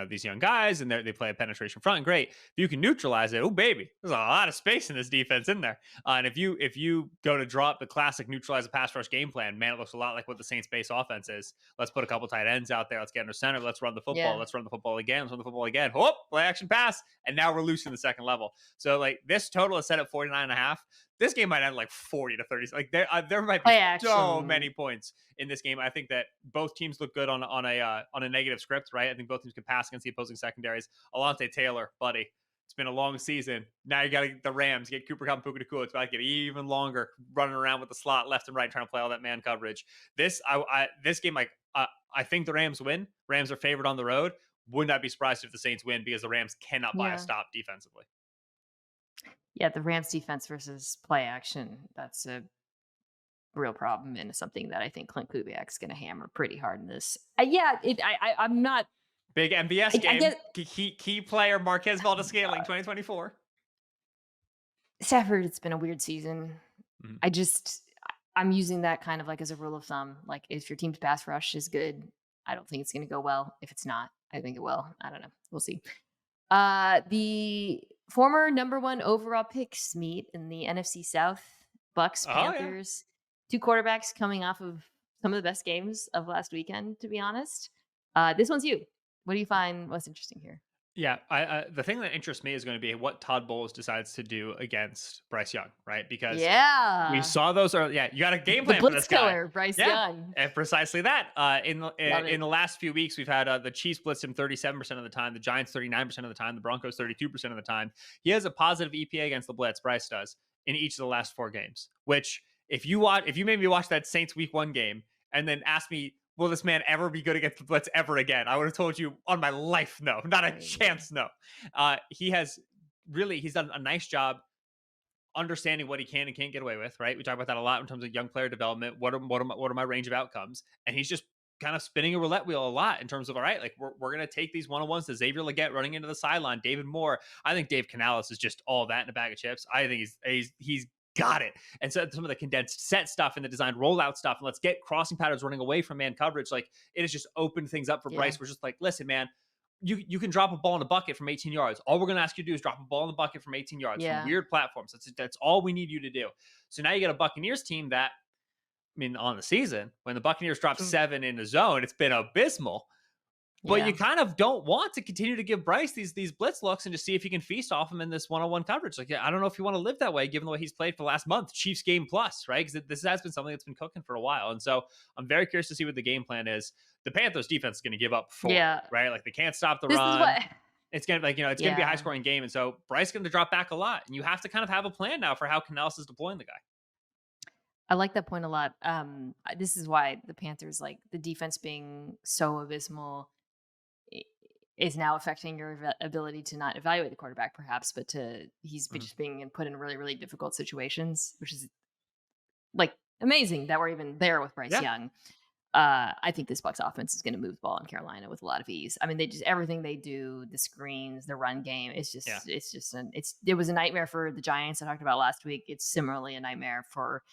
B: these young guys and they play a penetration front, great. If you can neutralize it, oh baby, there's a lot of space in this defense in there. And if you go to drop the classic neutralize the pass rush game plan, man, it looks a lot like what the Saints base offense is. Let's put a couple tight ends out there. Let's get under center. Let's run the football.
A: Yeah.
B: Let's run the football again. Let's run the football again. Whoop, play action pass, and now we're loose in the second level. So like this total is set at 49.5. This game might end like 40-30. Like there might be
A: Play
B: so
A: action.
B: many points in this game. I think that both teams look good on a negative script, right? I think both teams can pass against the opposing secondaries. Alontae Taylor, buddy, it's been a long season. Now you got to get the Rams, get Cooper Kupp and Puka Nacua. It's about to get even longer, running around with the slot left and right, trying to play all that man coverage. This game, like I think the Rams win. Rams are favored on the road. Would not be surprised if the Saints win because the Rams cannot buy a
A: Yeah.
B: stop defensively.
A: Yeah, the Rams defense versus play action. That's a real problem and it's something that I think Clint Kubiak's going to hammer pretty hard in this. I'm not.
B: Big MVS
A: I
B: game.
A: get
B: Key player Marquez Valdez Scaling 2024.
A: Stafford. It's been a weird season.
B: Mhm.
A: I'm using that kind of like as a rule of thumb. Like if your team's pass rush is good, I don't think it's going to go well. If it's not, I think it will. I don't know. We'll see. The former number 1 overall picks meet in the NFC South. Bucks,
B: Oh yeah.
A: Panthers, 2 quarterbacks coming off of some of the best games of last weekend, to be honest. This one's you. What do you find most interesting here?
B: Yeah, I the thing that interests me is going to be what Todd Bowles decides to do against Bryce Young, right? Because we
A: Yeah.
B: saw those early. Yeah, you got a game
A: The
B: plan for
A: blitz
B: this guy.
A: killer, Bryce
B: Yeah,
A: Young.
B: and precisely that.
A: Love
B: In
A: it.
B: the last few weeks, we've had the Chiefs blitz him 37% of the time, the Giants 39% of the time, the Broncos 32% of the time. He has a positive EPA against the blitz. Bryce does in each of the last 4 games. Which, if you made me watch that Saints Week 1 game and then asked me, will this man ever be good against the blitz ever again? I would have told you on my life, no, not a chance, no. He's done a nice job understanding what he can and can't get away with, right? We talk about that a lot in terms of young player development. What are my range of outcomes? And he's just kind of spinning a roulette wheel a lot in terms of, all right, like we're going to take these one-on-ones to Xavier Legette running into the sideline, David Moore. I think Dave Canales is just all that in a bag of chips. I think he's got it. And so some of the condensed set stuff and the designed rollout stuff, and let's get crossing patterns running away from man coverage. Like it has just opened things up for Bryce. We're just like, listen, man, you can drop a ball in a bucket from 18 yards. All we're going to ask you to do is drop a ball in the bucket from 18 yards from weird platforms. That's all we need you to do. So now you get a Buccaneers team that, I mean, on the season, when the Buccaneers dropped 7 in the zone, it's been abysmal. But you kind of don't want to continue to give Bryce these blitz looks and just see if he can feast off him in this one-on-one coverage. Like, I don't know if you want to live that way, given the way he's played for the last month, Chiefs game plus, right? Because this has been something that's been cooking for a while. And so I'm very curious to see what the game plan is. The Panthers defense is going to give up 4, right? Like they can't stop the run. It's going to it's going to be a high scoring game. And so Bryce is going to drop back a lot. And you have to kind of have a plan now for how Canales is deploying the guy.
A: I like that point a lot. This is why the Panthers, like the defense being so abysmal, i- is now affecting your ability to not evaluate the quarterback, perhaps, but to he's been
B: Mhm.
A: just being put in really, really difficult situations, which is like amazing that we're even there with Bryce
B: Yeah.
A: Young. I think this Bucks offense is going to move the ball in Carolina with a lot of ease. I mean, they just everything they do, the screens, the run game,
B: Yeah.
A: it was a nightmare for the Giants I talked about last week. It's similarly a nightmare for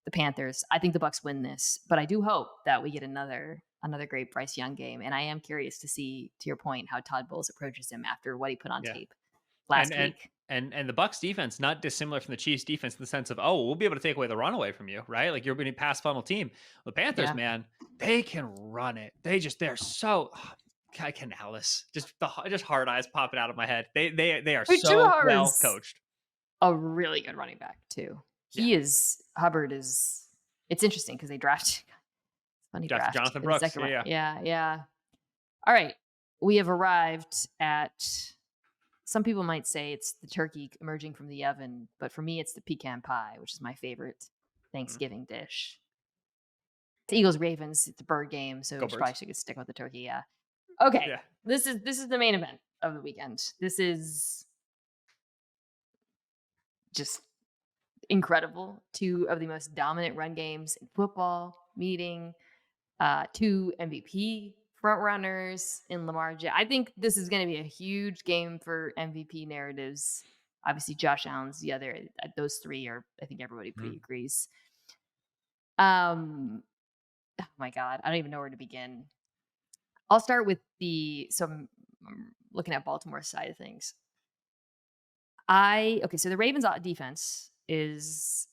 A: the Panthers. I think the Bucks win this, but I do hope that we get another great Bryce Young game. And I am curious to see, to your point, how Todd Bowles approaches him after what he put on
B: Yeah.
A: tape
B: And
A: last
B: and
A: week.
B: and the Bucks defense not dissimilar from the Chiefs defense in the sense of, oh, we'll be able to take away the run away from you, right? Like you're going to pass funnel team. The Panthers,
A: Yeah.
B: man, they can run it. They're so Canales, just hard eyes popping out of my head. They are
A: But
B: so
A: Chuba
B: well
A: is
B: coached.
A: a really good running back too.
B: Yeah.
A: Hubbard is it's interesting because they draft funny
B: Drafted
A: draft
B: Jonathan
A: in the
B: Brooks.
A: second
B: Yeah,
A: round.
B: yeah.
A: Yeah, yeah. All right. We have arrived at some people might say it's the turkey emerging from the oven, but for me, it's the pecan pie, which is my favorite
B: Mhm.
A: Thanksgiving dish. It's Eagles Ravens. It's a bird game, so
B: Go
A: we probably
B: Birds.
A: should stick with the turkey. Yeah. Okay.
B: Yeah.
A: This is the main event of the weekend. This is just incredible. Two of the most dominant run games in football, meeting two MVP front runners in I think this is going to be a huge game for MVP narratives. Obviously, Josh Allen's the other. Those three are, I think, everybody pretty
B: Mhm.
A: agrees. Um, oh my God, I don't even know where to begin. I'll start with looking at Baltimore's side of things. So the Ravens' defense is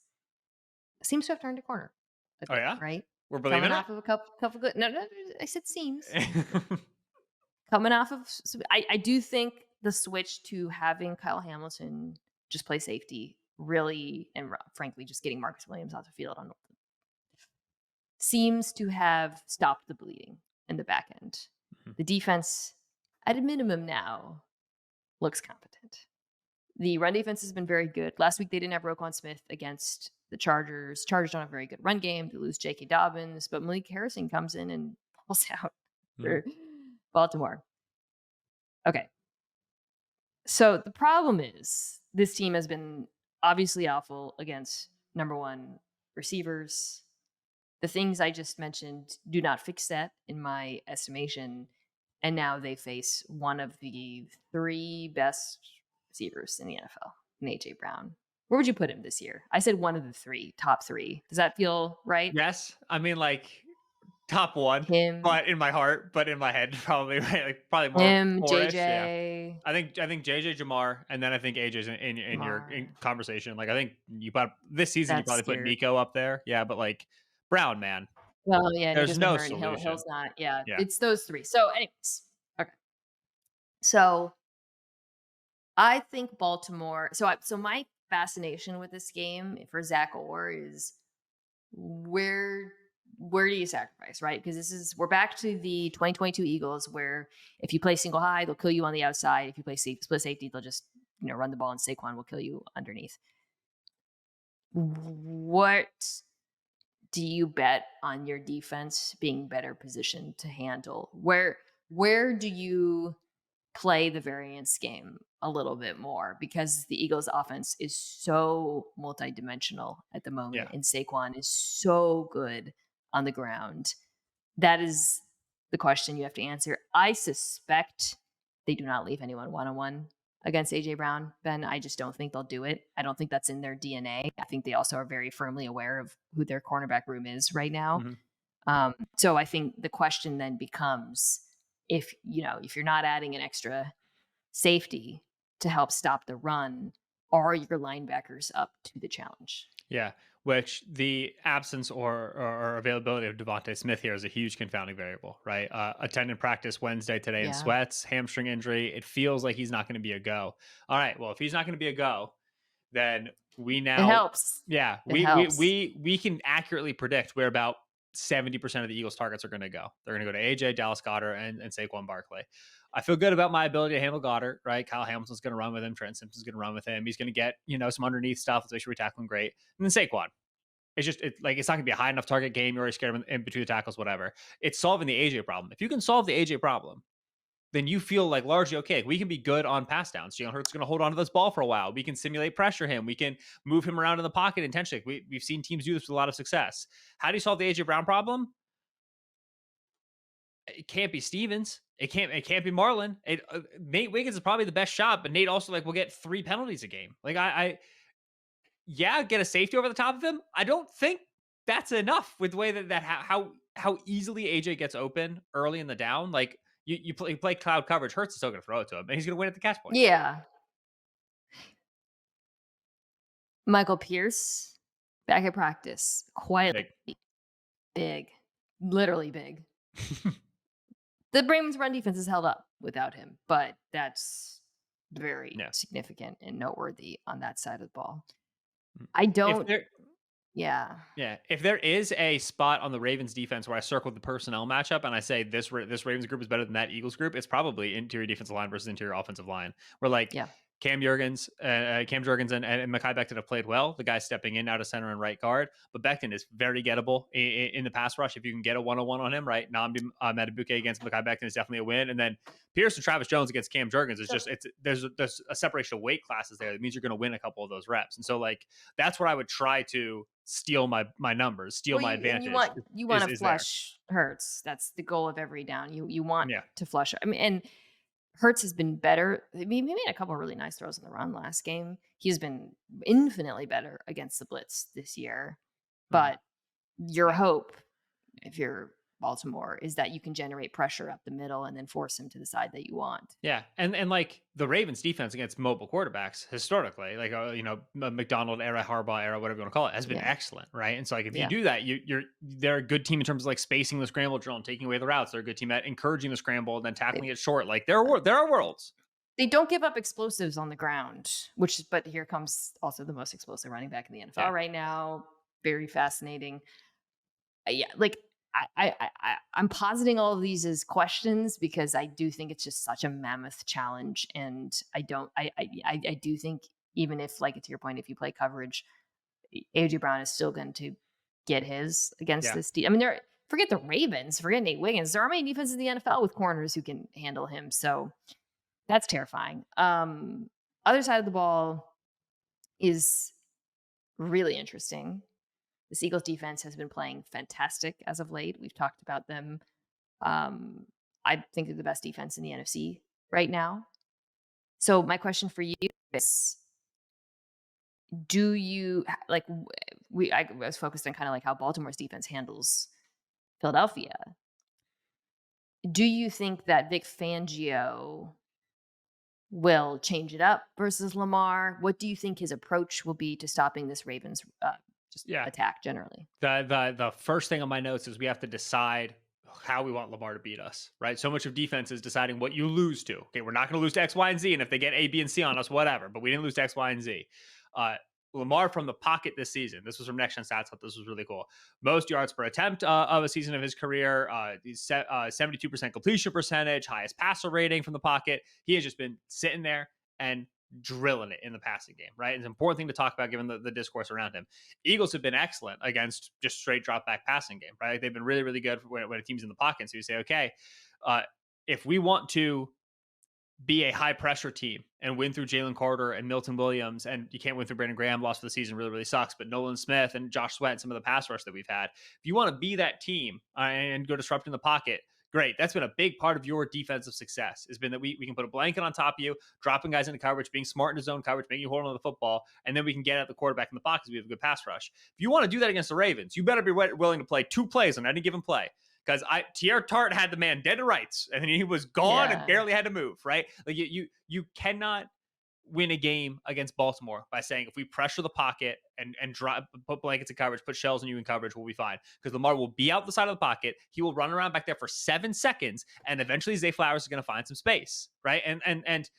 A: seems to have turned a corner a
B: Oh
A: bit,
B: yeah,
A: right?
B: we're
A: Coming
B: believing it.
A: off of a couple good. No, I said seems. Coming off of I do think the switch to having Kyle Hamilton just play safety really frankly just getting Marcus Williams off the field on seems to have stopped the bleeding in the back end.
B: Mhm.
A: The defense, at a minimum now, looks competent. The run defense has been very good. Last week they didn't have Roquan Smith against the Chargers. Chargers don't have a very good run game. They lose J.K. Dobbins, but Malik Harrison comes in and pulls out
B: Mhm.
A: for Baltimore. Okay. So the problem is this team has been obviously awful against number one receivers. The things I just mentioned do not fix that in my estimation. And now they face one of the three best receivers in the NFL, in AJ Brown. Where would you put him this year? I said one of the three, top three. Does that feel right?
B: Yes, I mean like top one,
A: Him,
B: but in my heart, but in my head, probably right, like probably more
A: him,
B: four-ish. Yeah.
A: JJ,
B: I think JJ Jamar, and then I think AJ's in your
A: Mar.
B: conversation. Like I think you put this season, you
A: That's
B: probably put
A: scary.
B: Nico up there. Yeah, but like Brown, man,
A: Well, yeah,
B: there's
A: Nico's been
B: no
A: hurt.
B: solution.
A: Hill's not. Yeah,
B: Yeah.
A: it's those three. So, anyways, okay. So I think Baltimore. So my fascination with this game for Zach Orr is where where do you sacrifice, right? Because we're back to the 2022 Eagles, where if you play single high, they'll kill you on the outside. If you play split safety, they'll just run the ball, and Saquon will kill you underneath. What do you bet on your defense being better positioned to handle? Where do you play the variance game a little bit more because the Eagles offense is so multidimensional at the moment
B: Yeah.
A: and Saquon is so good on the ground. That is the question you have to answer. I suspect they do not leave anyone one-on-one against AJ Brown. Ben, I just don't think they'll do it. I don't think that's in their DNA. I think they also are very firmly aware of who their cornerback room is right now.
B: Hmm.
A: So I think the question then becomes if you're not adding an extra safety to help stop the run, are your linebackers up to the challenge?
B: Yeah. Which the absence or availability of Devontae Smith here is a huge confounding variable, right? Attended practice Wednesday today in
A: Yeah,
B: sweats, hamstring injury. It feels like he's not going to be a go. All right. Well, if he's not going to be a go, then we
A: it
B: now,
A: helps.
B: yeah,
A: It helps.
B: we can accurately predict where about 70% of the Eagles targets are going to go. They're going to go to AJ, Dallas Goddard, and Saquon Barkley. I feel good about my ability to handle Goddard, right? Kyle Hamilton's going to run with him. Trent Simpson's going to run with him. He's going to get, some underneath stuff. Let's make sure we tackle him great. And then Saquon. it's not gonna be a high enough target game. You're already scared of him in between the tackles, whatever. It's solving the AJ problem. If you can solve the AJ problem, then you feel like largely okay. We can be good on pass downs. Jalen Hurts is going to hold on to this ball for a while. We can simulate pressure him. We can move him around in the pocket intentionally. We've seen teams do this with a lot of success. How do you solve the AJ Brown problem? It can't be Stevens. It can't be Marlon. Nate Wiggins is probably the best shot, but Nate also like will get 3 penalties a game. Like yeah, get a safety over the top of him. I don't think that's enough with the way that how easily AJ gets open early in the down. Like you play cloud coverage, Hurts is still going to throw it to him, and he's going to win at the catch point.
A: Yeah. Michael Pierce back at practice, quietly big, literally big. The Ravens' run defense is held up without him, but that's very
B: Yeah.
A: significant and noteworthy on that side of the ball.
B: Mm.
A: I
B: If
A: don't.
B: there,
A: Yeah.
B: yeah, if there is a spot on the Ravens defense where I circled the personnel matchup and I say this Ravens group is better than that Eagles group, it's probably interior defensive line versus interior offensive line. Where like
A: Yeah.
B: Cam Jurgens and Mekhi Becton have played well. The guy's stepping in out of center and right guard, but Becton is very gettable in the pass rush. If you can get a 1-on-1 on him, right? Namdi Madubuike against Mekhi Becton is definitely a win. And then Pierce and Travis Jones against Cam Jurgens is just there's a separation of weight classes there. That means you're going to win a couple of those reps. And so like that's where I would try to steal my numbers, steal my advantage.
A: You want to
B: is there.
A: flush Hurts. That's the goal of every down. You want
B: Yeah.
A: to flush. I mean, and Hurts has been better. He made a couple of really nice throws in the run last game. He's been infinitely better against the blitz this year. But your hope, if you're Baltimore, is that you can generate pressure up the middle and then force him to the side that you want.
B: Yeah, and like the Ravens defense against mobile quarterbacks historically, like McDonald era, Harbaugh era, whatever you want to call it, has been excellent, right? And so like if you do that, they're a good team in terms of like spacing the scramble drill and taking away the routes. They're a good team at encouraging the scramble and then tackling it short. Like there are worlds.
A: They don't give up explosives on the ground, but here comes also the most explosive running back in the NFL right now. Very fascinating. Yeah, like I'm positing all of these as questions because I do think it's just such a mammoth challenge, and I do think even if, like to your point, if you play coverage, AJ Brown is still going to get his against this team. I mean, forget the Ravens, forget Nate Wiggins. There are many defenses in the NFL with corners who can handle him, so that's terrifying. Other side of the ball is really interesting. The Eagles defense has been playing fantastic as of late. We've talked about them. I think they're the best defense in the NFC right now. So my question for you is, do you like I was focused on kind of like how Baltimore's defense handles Philadelphia. Do you think that Vic Fangio will change it up versus Lamar? What do you think his approach will be to stopping this Ravens attack generally?
B: The first thing on my notes is we have to decide how we want Lamar to beat us, right? So much of defense is deciding what you lose to. Okay, we're not going to lose to X, Y, and Z, and if they get A, B, and C on us, whatever. But we didn't lose to X, Y, and Z. Lamar from the pocket this season. This was from Next Gen Stats. Thought this was really cool. Most yards per attempt of a season of his career. 72% completion percentage, highest passer rating from the pocket. He has just been sitting there and drilling it in the passing game, right? It's an important thing to talk about given the discourse around him. Eagles have been excellent against just straight drop back passing game, right? They've been really, really good when a team's in the pocket. So you say, okay, if we want to be a high pressure team and win through Jalen Carter and Milton Williams, and you can't win through Brandon Graham, lost for the season, really, really sucks. But Nolan Smith and Josh Sweat and some of the pass rush that we've had, if you want to be that team and go disrupt in the pocket, great. That's been a big part of your defensive success, has been that we can put a blanket on top of you, dropping guys into coverage, being smart in his zone coverage, making you hold on to the football, and then we can get at the quarterback in the pocket because we have a good pass rush. If you want to do that against the Ravens, you better be willing to play 2 plays on any given play. Because Tierre Tart had the man dead to rights, and he was gone and barely had to move, right? Like you cannot win a game against Baltimore by saying if we pressure the pocket and put blankets in coverage, put shells in you in coverage, we'll be fine. Because Lamar will be out the side of the pocket, he will run around back there for 7 seconds, and eventually Zay Flowers is going to find some space, right? And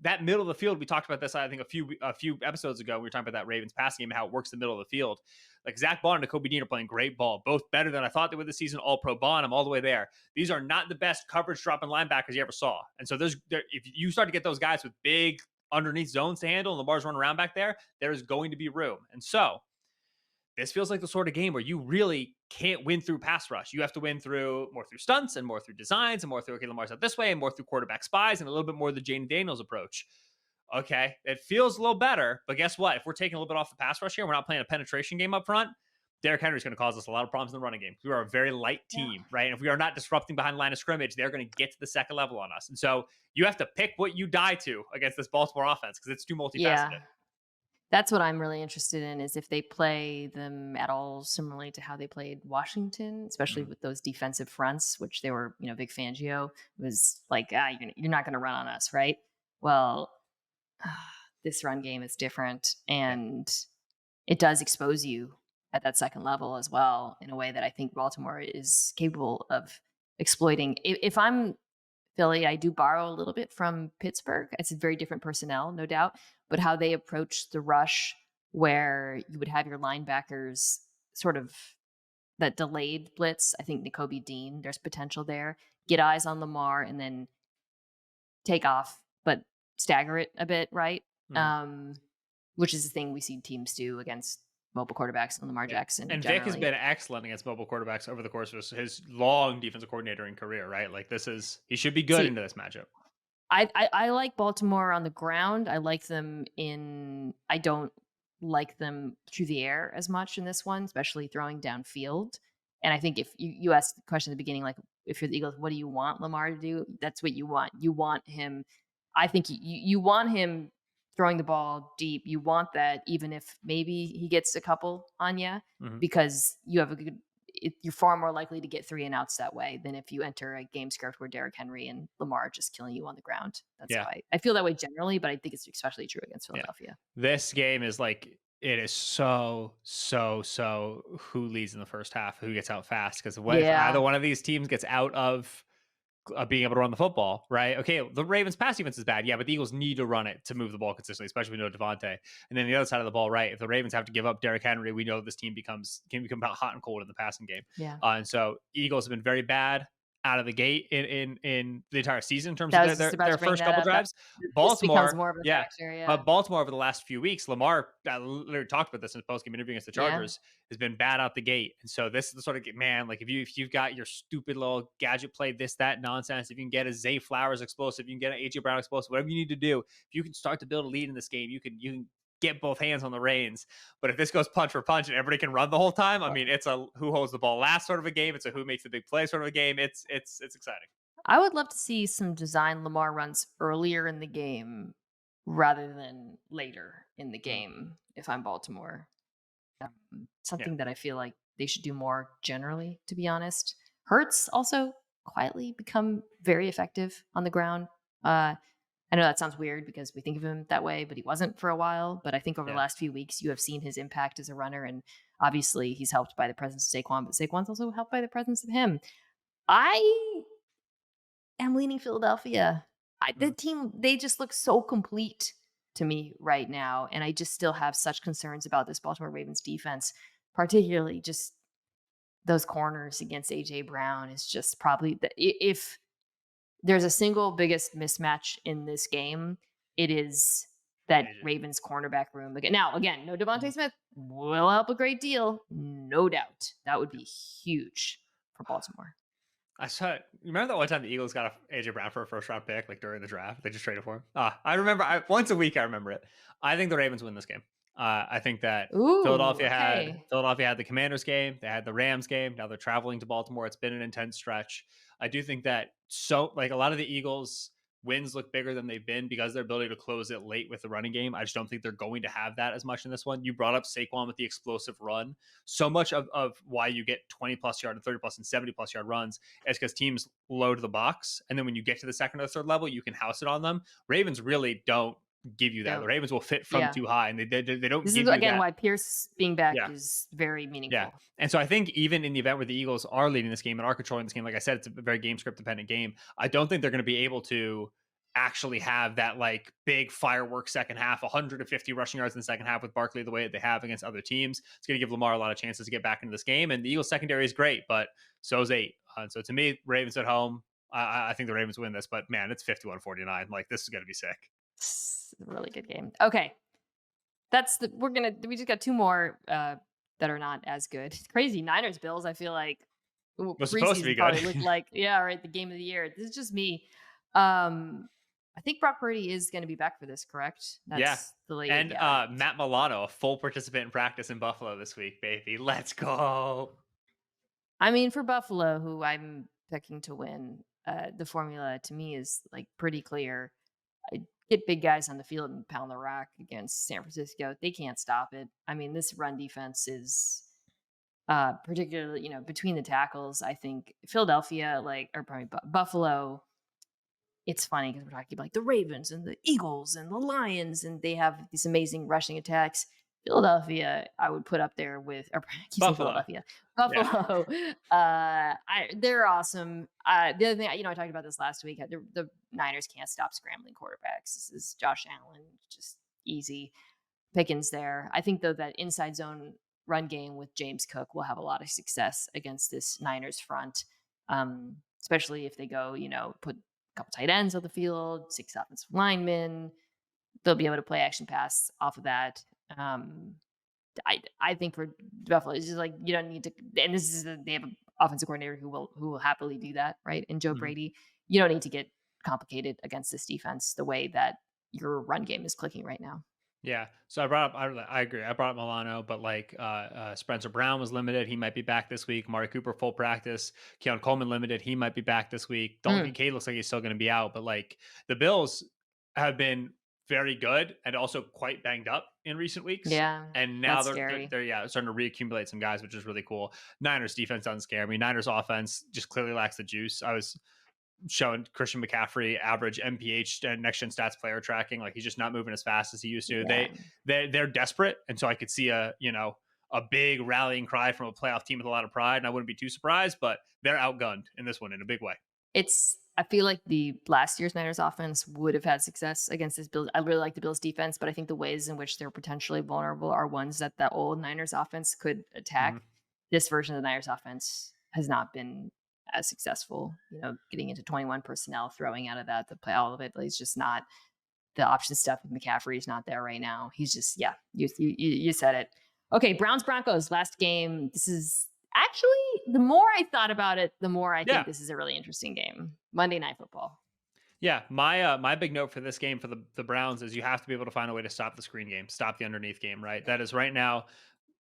B: that middle of the field, we talked about this, I think, a few episodes ago. We were talking about that Ravens passing game, how it works the middle of the field. Like Zach Bond and Kobe Dean are playing great ball, both better than I thought they would this season. All pro Bond, I'm all the way there. These are not the best coverage dropping linebackers you ever saw. And so if you start to get those guys with big underneath zones to handle and Lamar's running around back there, there is going to be room. And so this feels like the sort of game where you really can't win through pass rush. You have to win through more through stunts and more through designs and more through, okay, Lamar's out this way and more through quarterback spies and a little bit more the Jane Daniels approach. Okay, it feels a little better, but guess what? If we're taking a little bit off the pass rush here, we're not playing a penetration game up front. Derrick Henry's going to cause us a lot of problems in the running game. We are a very light
A: Yeah.
B: team, right? And if we are not disrupting behind the line of scrimmage, they're going to get to the second level on us. And so you have to pick what you die to against this Baltimore offense because it's too
A: Yeah.
B: multifaceted.
A: That's what I'm really interested in is if they play them at all similarly to how they played Washington, especially
B: Mhm.
A: with those defensive fronts, which they were, Vic Fangio was like, you're not going to run on us, right? Well, this run game is different
B: Yeah.
A: and it does expose you at that second level as well in a way that I think Baltimore is capable of exploiting. If I'm Philly, I do borrow a little bit from Pittsburgh. It's a very different personnel, no doubt, but how they approach the rush, where you would have your linebackers sort of that delayed blitz. I think N'Kobe Dean, there's potential there. Get eyes on Lamar and then take off, but stagger it a bit, right?
B: Mhm.
A: Um, which is the thing we see teams do against mobile quarterbacks and Lamar
B: Yeah.
A: Jackson
B: And Vic has
A: generally.
B: been excellent against mobile quarterbacks over the course of his long defensive coordinator career, right? Like he should be good
A: See,
B: into this matchup.
A: I like Baltimore on the ground. I like them in. I don't like them through the air as much in this one, especially throwing downfield. And I think if you asked the question at the beginning, like if you're the Eagles, what do you want Lamar to do? That's what you want. You want him. I think you want him throwing the ball deep. You want that, even if maybe he gets a couple on you,
B: Mhm.
A: because you have a good you're far more likely to get 3 and outs that way than if you enter a game script where Derrick Henry and Lamar are just killing you on the ground. That's how
B: Yeah.
A: I feel that way generally, but I think it's especially true against
B: Yeah.
A: Philadelphia.
B: This game is like it is so who leads in the first half, who gets out fast because what if either
A: Yeah.
B: one of these teams gets out of being able to run the football, right? Okay, the Ravens' pass defense is bad, yeah, but the Eagles need to run it to move the ball consistently, especially with no Devontae. And then the other side of the ball, right? If the Ravens have to give up Derrick Henry, we know this team can become hot and cold in the passing game.
A: Yeah.
B: And so Eagles have been very bad out of the gate in the entire season in terms of
A: That was just about
B: their
A: to bring
B: first
A: that
B: couple
A: up. That
B: drives.
A: this becomes
B: Baltimore,
A: more of a
B: yeah.
A: factor.
B: But
A: Yeah.
B: Baltimore over the last few weeks, Lamar literally talked about this in his post-game interview against the
A: Yeah.
B: Chargers, has been bad out the gate. And so this is the sort of man, like if you've got your stupid little gadget play, this, that nonsense, if you can get a Zay Flowers explosive, you can get an AJ Brown explosive, whatever you need to do, if you can start to build a lead in this game, you can get both hands on the reins. But if this goes punch for punch and everybody can run the whole time, I mean, it's a who holds the ball last sort of a game. It's a who makes the big play sort of a game. It's exciting.
A: I would love to see some design Lamar runs earlier in the game rather than later in the
B: Mhm.
A: game if I'm Baltimore.
B: Yeah.
A: Something that I feel like they should do more generally, to be honest. Hurts also quietly become very effective on the ground. I know that sounds weird because we think of him that way, but he wasn't for a while. But I think over the
B: Yeah.
A: last few weeks, you have seen his impact as a runner. And obviously, he's helped by the presence of Saquon, but Saquon's also helped by the presence of him. I am leaning Philadelphia. The
B: Mhm.
A: team, they just look so complete to me right now. And I just still have such concerns about this Baltimore Ravens defense, particularly just those corners against AJ Brown is just probably if there's a single biggest mismatch in this game, it is that
B: AJ.
A: Ravens cornerback room. Again, no Devontae
B: Mhm.
A: Smith will help a great deal, no doubt. That would be huge for Baltimore.
B: I saw it. You remember that one time the Eagles got a AJ Brown for a first round pick, like during the draft? They just traded for him. I remember. Once a week, I remember it. I think the Ravens win this game. I think that
A: Ooh,
B: Philadelphia
A: okay.
B: had the Commanders game, they had the Rams game. Now they're traveling to Baltimore. It's been an intense stretch. I do think that like a lot of the Eagles wins look bigger than they've been because their ability to close it late with the running game. I just don't think they're going to have that as much in this one. You brought up Saquon with the explosive run. So much of why you get 20 plus yard and 30 plus and 70 plus yard runs is because teams load the box. And then when you get to the second or third level, you can house it on them. Ravens really don't give you that. The
A: Don't.
B: Ravens will fit from
A: Yeah.
B: too high and they don't
A: This is
B: give you
A: again
B: that.
A: why Pierce being back
B: Yeah.
A: is very
B: Yeah.
A: meaningful.
B: And so I think even in the event where the Eagles are leading this game and are controlling this game, like I said, it's a very game script dependent game. I don't think they're going to be able to actually have that like big fireworks second half, 150 rushing yards in the second half with Barkley the way that they have against other teams. It's going to give Lamar a lot of chances to get back into this game. And the Eagles secondary is great, but so is 8. So to me, Ravens at home, I think the Ravens win this, but man, it's 51-49. Like this is going to be sick.
A: It's a really good game. Okay. We just got two more that are not as good. It's crazy. Niners Bills, I feel like
B: Was supposed to be
A: preseason
B: good.
A: probably looked like, yeah, right, the game of the year. This is just me. I think Brock Purdy is going to be back for this, correct?
B: Yeah.
A: That's the late,
B: And
A: yeah.
B: Matt Milano, a full participant in practice in Buffalo this week, baby. Let's go.
A: I mean, for Buffalo, who I'm picking to win, the formula to me is like pretty clear. I get big guys on the field and pound the rock against San Francisco. They can't stop it. I mean, this run defense is particularly, between the tackles. I think Philadelphia, like, or probably Buffalo. It's funny because we're talking about like the Ravens and the Eagles and the Lions, and they have these amazing rushing attacks. Philadelphia, I would put up there with, or I keep saying
B: Buffalo.
A: Philadelphia,
B: Yeah.
A: Buffalo. They're awesome. The other thing, I talked about this last week. The Niners can't stop scrambling quarterbacks. This is Josh Allen, just easy pickings there. I think though that inside zone run game with James Cook will have a lot of success against this Niners front, especially if they go, put a couple tight ends on the field, 6 offensive linemen. They'll be able to play action pass off of that. I think for Buffalo, it's just like you don't need to. And they have an offensive coordinator who will happily do that, right? And Joe
B: Mhm.
A: Brady, you don't need to get complicated against this defense the way that your run game is clicking right now.
B: Yeah. So I brought up, I agree. I brought up Milano, but like Spencer Brown was limited. He might be back this week. Mari Cooper, full practice. Keon Coleman limited. He might be back this week. Dalton
A: Mm,
B: Kincaid looks like he's still going to be out, but like the Bills have been very good and also quite banged up in recent weeks.
A: yeah,
B: And now
A: that's
B: they're,
A: scary.
B: they're yeah starting to reaccumulate some guys, which is really cool. Niners defense doesn't scare me. Niners offense just clearly lacks the juice. I was showing Christian McCaffrey average MPH and next gen stats player tracking. Like he's just not moving as fast as he used to.
A: Yeah.
B: They're desperate. And so I could see a big rallying cry from a playoff team with a lot of pride. And I wouldn't be too surprised, but they're outgunned in this one in a big way.
A: I feel like the last year's Niners offense would have had success against this Bills. I really like the Bills defense, but I think the ways in which they're potentially vulnerable are ones that the old Niners offense could
B: Hmm.
A: attack. This version of the Niners offense has not been as successful, getting into 21 personnel, throwing out of that, the play, all of it. It's just not the option stuff with McCaffrey is not there right now. He's just, yeah, you said it. Okay, Browns Broncos last game. This is actually, the more I thought about it, the more I think
B: Yeah.
A: this is a really interesting game. Monday Night Football.
B: Yeah, my big note for this game for the Browns is you have to be able to find a way to stop the screen game, stop the underneath game, right? That is right now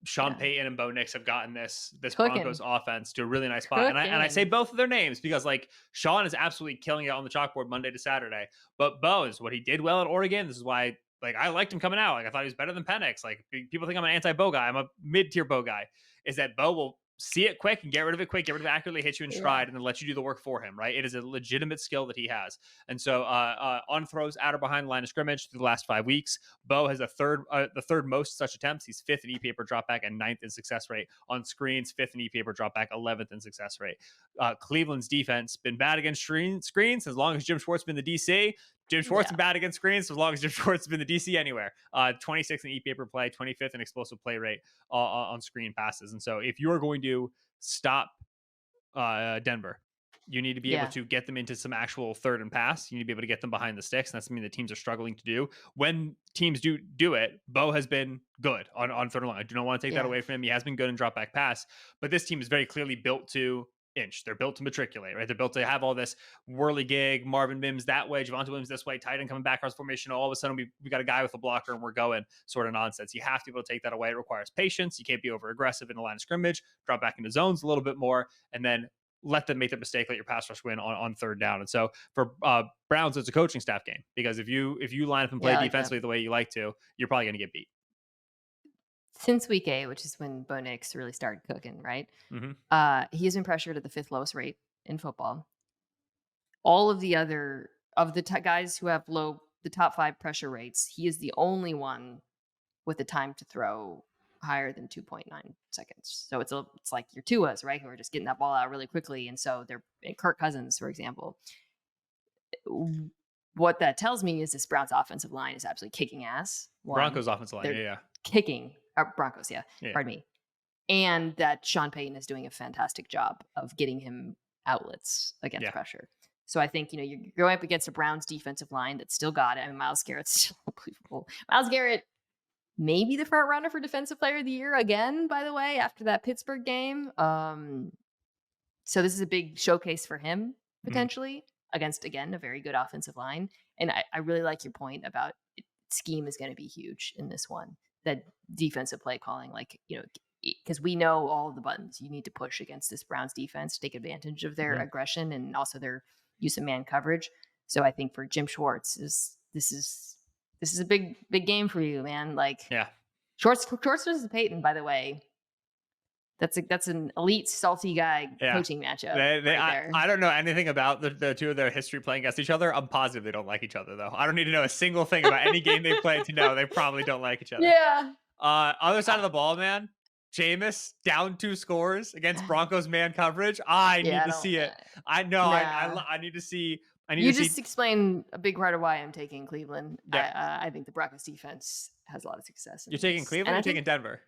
B: Sean
A: Yeah,
B: Payton and Bo Nix have gotten this Broncos
A: cooking,
B: offense to a really nice spot. And I say
A: cooking.
B: both of their names because like Sean is absolutely killing it on the chalkboard Monday to Saturday. But Bo is what he did well at Oregon. This is why like I liked him coming out. Like I thought he was better than Penix. Like people think I'm an anti-Bo guy. I'm a mid-tier Bo guy. Is that Bo will see it quick and get rid of it quick, get rid of it accurately, hit you in
A: Yeah,
B: stride, and then let you do the work for him, right? It is a legitimate skill that he has. And so on throws at or behind the line of scrimmage through the last 5 weeks, Bo has the third most such attempts. He's fifth in EPA per dropback and ninth in success rate. On screens, fifth in EPA per dropback, 11th in success rate. Cleveland's defense been bad against screens as long as Jim Schwartz been the DC. Jim Schwartz
A: yeah,
B: been bad against screens as long as Jim Schwartz has been the DC anywhere. 26th in EPA per play, 25th in explosive play rate on screen passes. And so if you're going to stop Denver, you need to be able
A: yeah,
B: to get them into some actual third and pass. You need to be able to get them behind the sticks. And that's something that teams are struggling to do. When teams do it, Bo has been good on third and line. I do not want to take that
A: yeah,
B: away from him. He has been good in drop back pass, but this team is very clearly built to inch. They're built to matriculate, right? They're built to have all this whirligig, Marvin Mims that way, Javante Williams this way, tight end coming back across formation. All of a sudden, we got a guy with a blocker and we're going sort of nonsense. You have to be able to take that away. It requires patience. You can't be over aggressive in the line of scrimmage. Drop back into zones a little bit more, and then let them make the mistake, let your pass rush win on third down. And so for Browns, it's a coaching staff game because if you line up and play
A: yeah. I like that.
B: defensively the way you like to, you're probably going to get beat.
A: Since week 8, which is when Bo Nix really started cooking, right?
B: Mm-hmm.
A: He has been pressured at the 5th lowest rate in football. All of the other of the guys who have the top 5 pressure rates, he is the only one with the time to throw higher than 2.9 seconds. So it's like your Tuas, right? Who are just getting that ball out really quickly. And so they're Kirk Cousins, for example. What that tells me is this Browns offensive line is absolutely kicking ass. One,
B: Broncos offensive line,
A: they're
B: yeah,
A: kicking Broncos, yeah,
B: yeah.
A: pardon me. And that Sean Payton is doing a fantastic job of getting him outlets against
B: Yeah.
A: pressure. So I think, you're going up against a Browns defensive line that's still got it. I mean, Miles Garrett's still unbelievable. Miles Garrett maybe the front runner for defensive player of the year again, by the way, after that Pittsburgh game. So this is a big showcase for him
B: Mhm.
A: potentially against, again, a very good offensive line. And I really like your point about scheme is going to be huge in this one. That defensive play calling, like, because we know all of the buttons you need to push against this Browns defense to take advantage of their
B: Mhm.
A: aggression and also their use of man coverage. So I think for Jim Schwartz, this is a big game for you, man. Like
B: Yeah.
A: Schwartz versus Peyton, by the way, that's an elite salty guy
B: Yeah.
A: coaching matchup
B: They
A: right there.
B: I don't know anything about the two of their history playing against each other. I'm positive they don't like each other, though. I don't need to know a single thing about any game they played to know they probably don't like each other.
A: Yeah.
B: Other side
A: Uh,
B: of the ball, man. Jameis down 2 scores against Broncos man coverage. I
A: yeah,
B: need
A: I
B: to
A: don't.
B: see it. I know.
A: Nah.
B: I need to see. I need
A: You
B: to see.
A: just explained a big part of why I'm taking Cleveland.
B: Yeah,
A: I think the Broncos defense has a lot of success
B: you're
A: in
B: taking
A: this, and
B: Cleveland.
A: I
B: You're
A: think
B: taking Denver.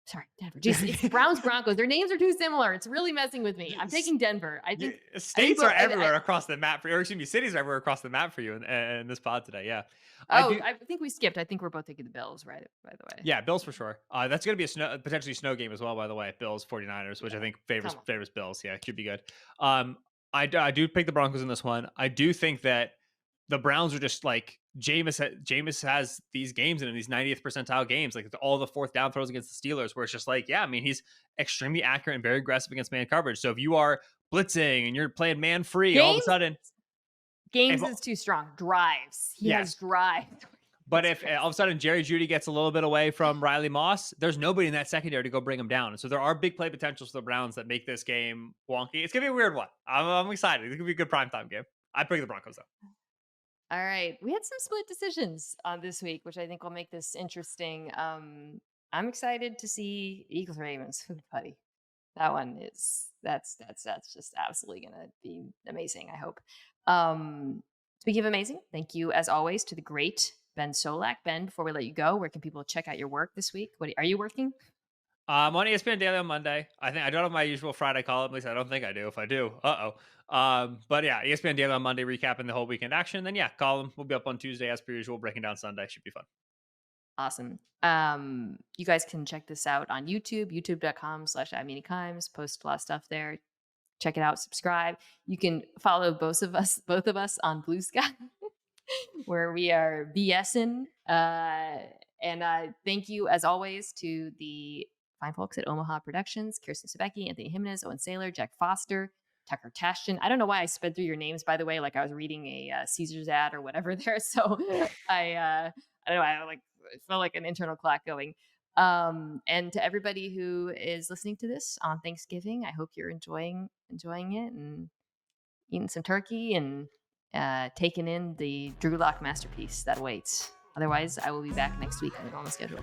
A: sorry, Denver. Jeez, it's the Browns Broncos. Their names are too similar. It's really messing with me. I'm
B: S-
A: taking Denver. I think
B: States are
A: both.
B: everywhere across the map for, or excuse me, cities are everywhere across the map for you in this pod today. Yeah, I
A: Oh,
B: do.
A: I think we skipped. I think we're both taking the Bills, right? By the way.
B: Yeah, Bills for sure. That's going to be a potentially snow game as well, by the way. Bills 49ers, which I
A: Yeah.
B: think
A: Come on.
B: favors Bills. Yeah, it should be good. Um, I do pick the Broncos in this one. I do think that the Browns are just like Jameis has these games in these 90th percentile games, like all the fourth down throws against the Steelers, where it's just like, yeah, I mean, he's extremely accurate and very aggressive against man coverage. So if you are blitzing and you're playing man free, all of a
A: Games
B: sudden, if
A: games is too strong. Drives. He has
B: yes,
A: drive.
B: but
A: It's
B: if
A: crazy.
B: all of a sudden Jerry Judy gets a little bit away from Riley Moss, there's nobody in that secondary to go bring him down. So there are big play potentials for the Browns that make this game wonky. It's gonna be a weird one. I'm excited. It's gonna be a good primetime game. I pick the Broncos though.
A: All right. We had some split decisions this week, which I think will make this interesting. I'm excited to see Eagles Ravens. Buddy. That one is that's just absolutely gonna be amazing, I hope. Speaking of amazing, thank you as always to the great Ben Solak. Ben, before we let you go, where can people check out your work this week? Are you working?
B: I'm on ESPN Daily on Monday. I think I don't have my usual Friday column. At least I don't think I do. If I do, but yeah, ESPN Daily on Monday, recapping the whole weekend action. Then yeah, column will be up on Tuesday as per usual, breaking down Sunday. Should be fun.
A: Awesome. You guys can check this out on YouTube, youtube.com/@MiniKimes. Post a lot of stuff there. Check it out, subscribe. You can follow both of us on Blue Sky, where we are BSing. And thank you, as always, to the fine folks at Omaha Productions, Kirsten Sebecki, Anthony Jimenez, Owen Saylor, Jack Foster, Tucker Tashton. I don't know why I sped through your names, by the way, like I was reading a Caesar's ad or whatever there. So I don't know, I felt like an internal clock going. And to everybody who is listening to this on Thanksgiving, I hope you're enjoying it and eating some turkey and taking in the Drew Lock masterpiece that awaits. Otherwise, I will be back next week on the normal schedule.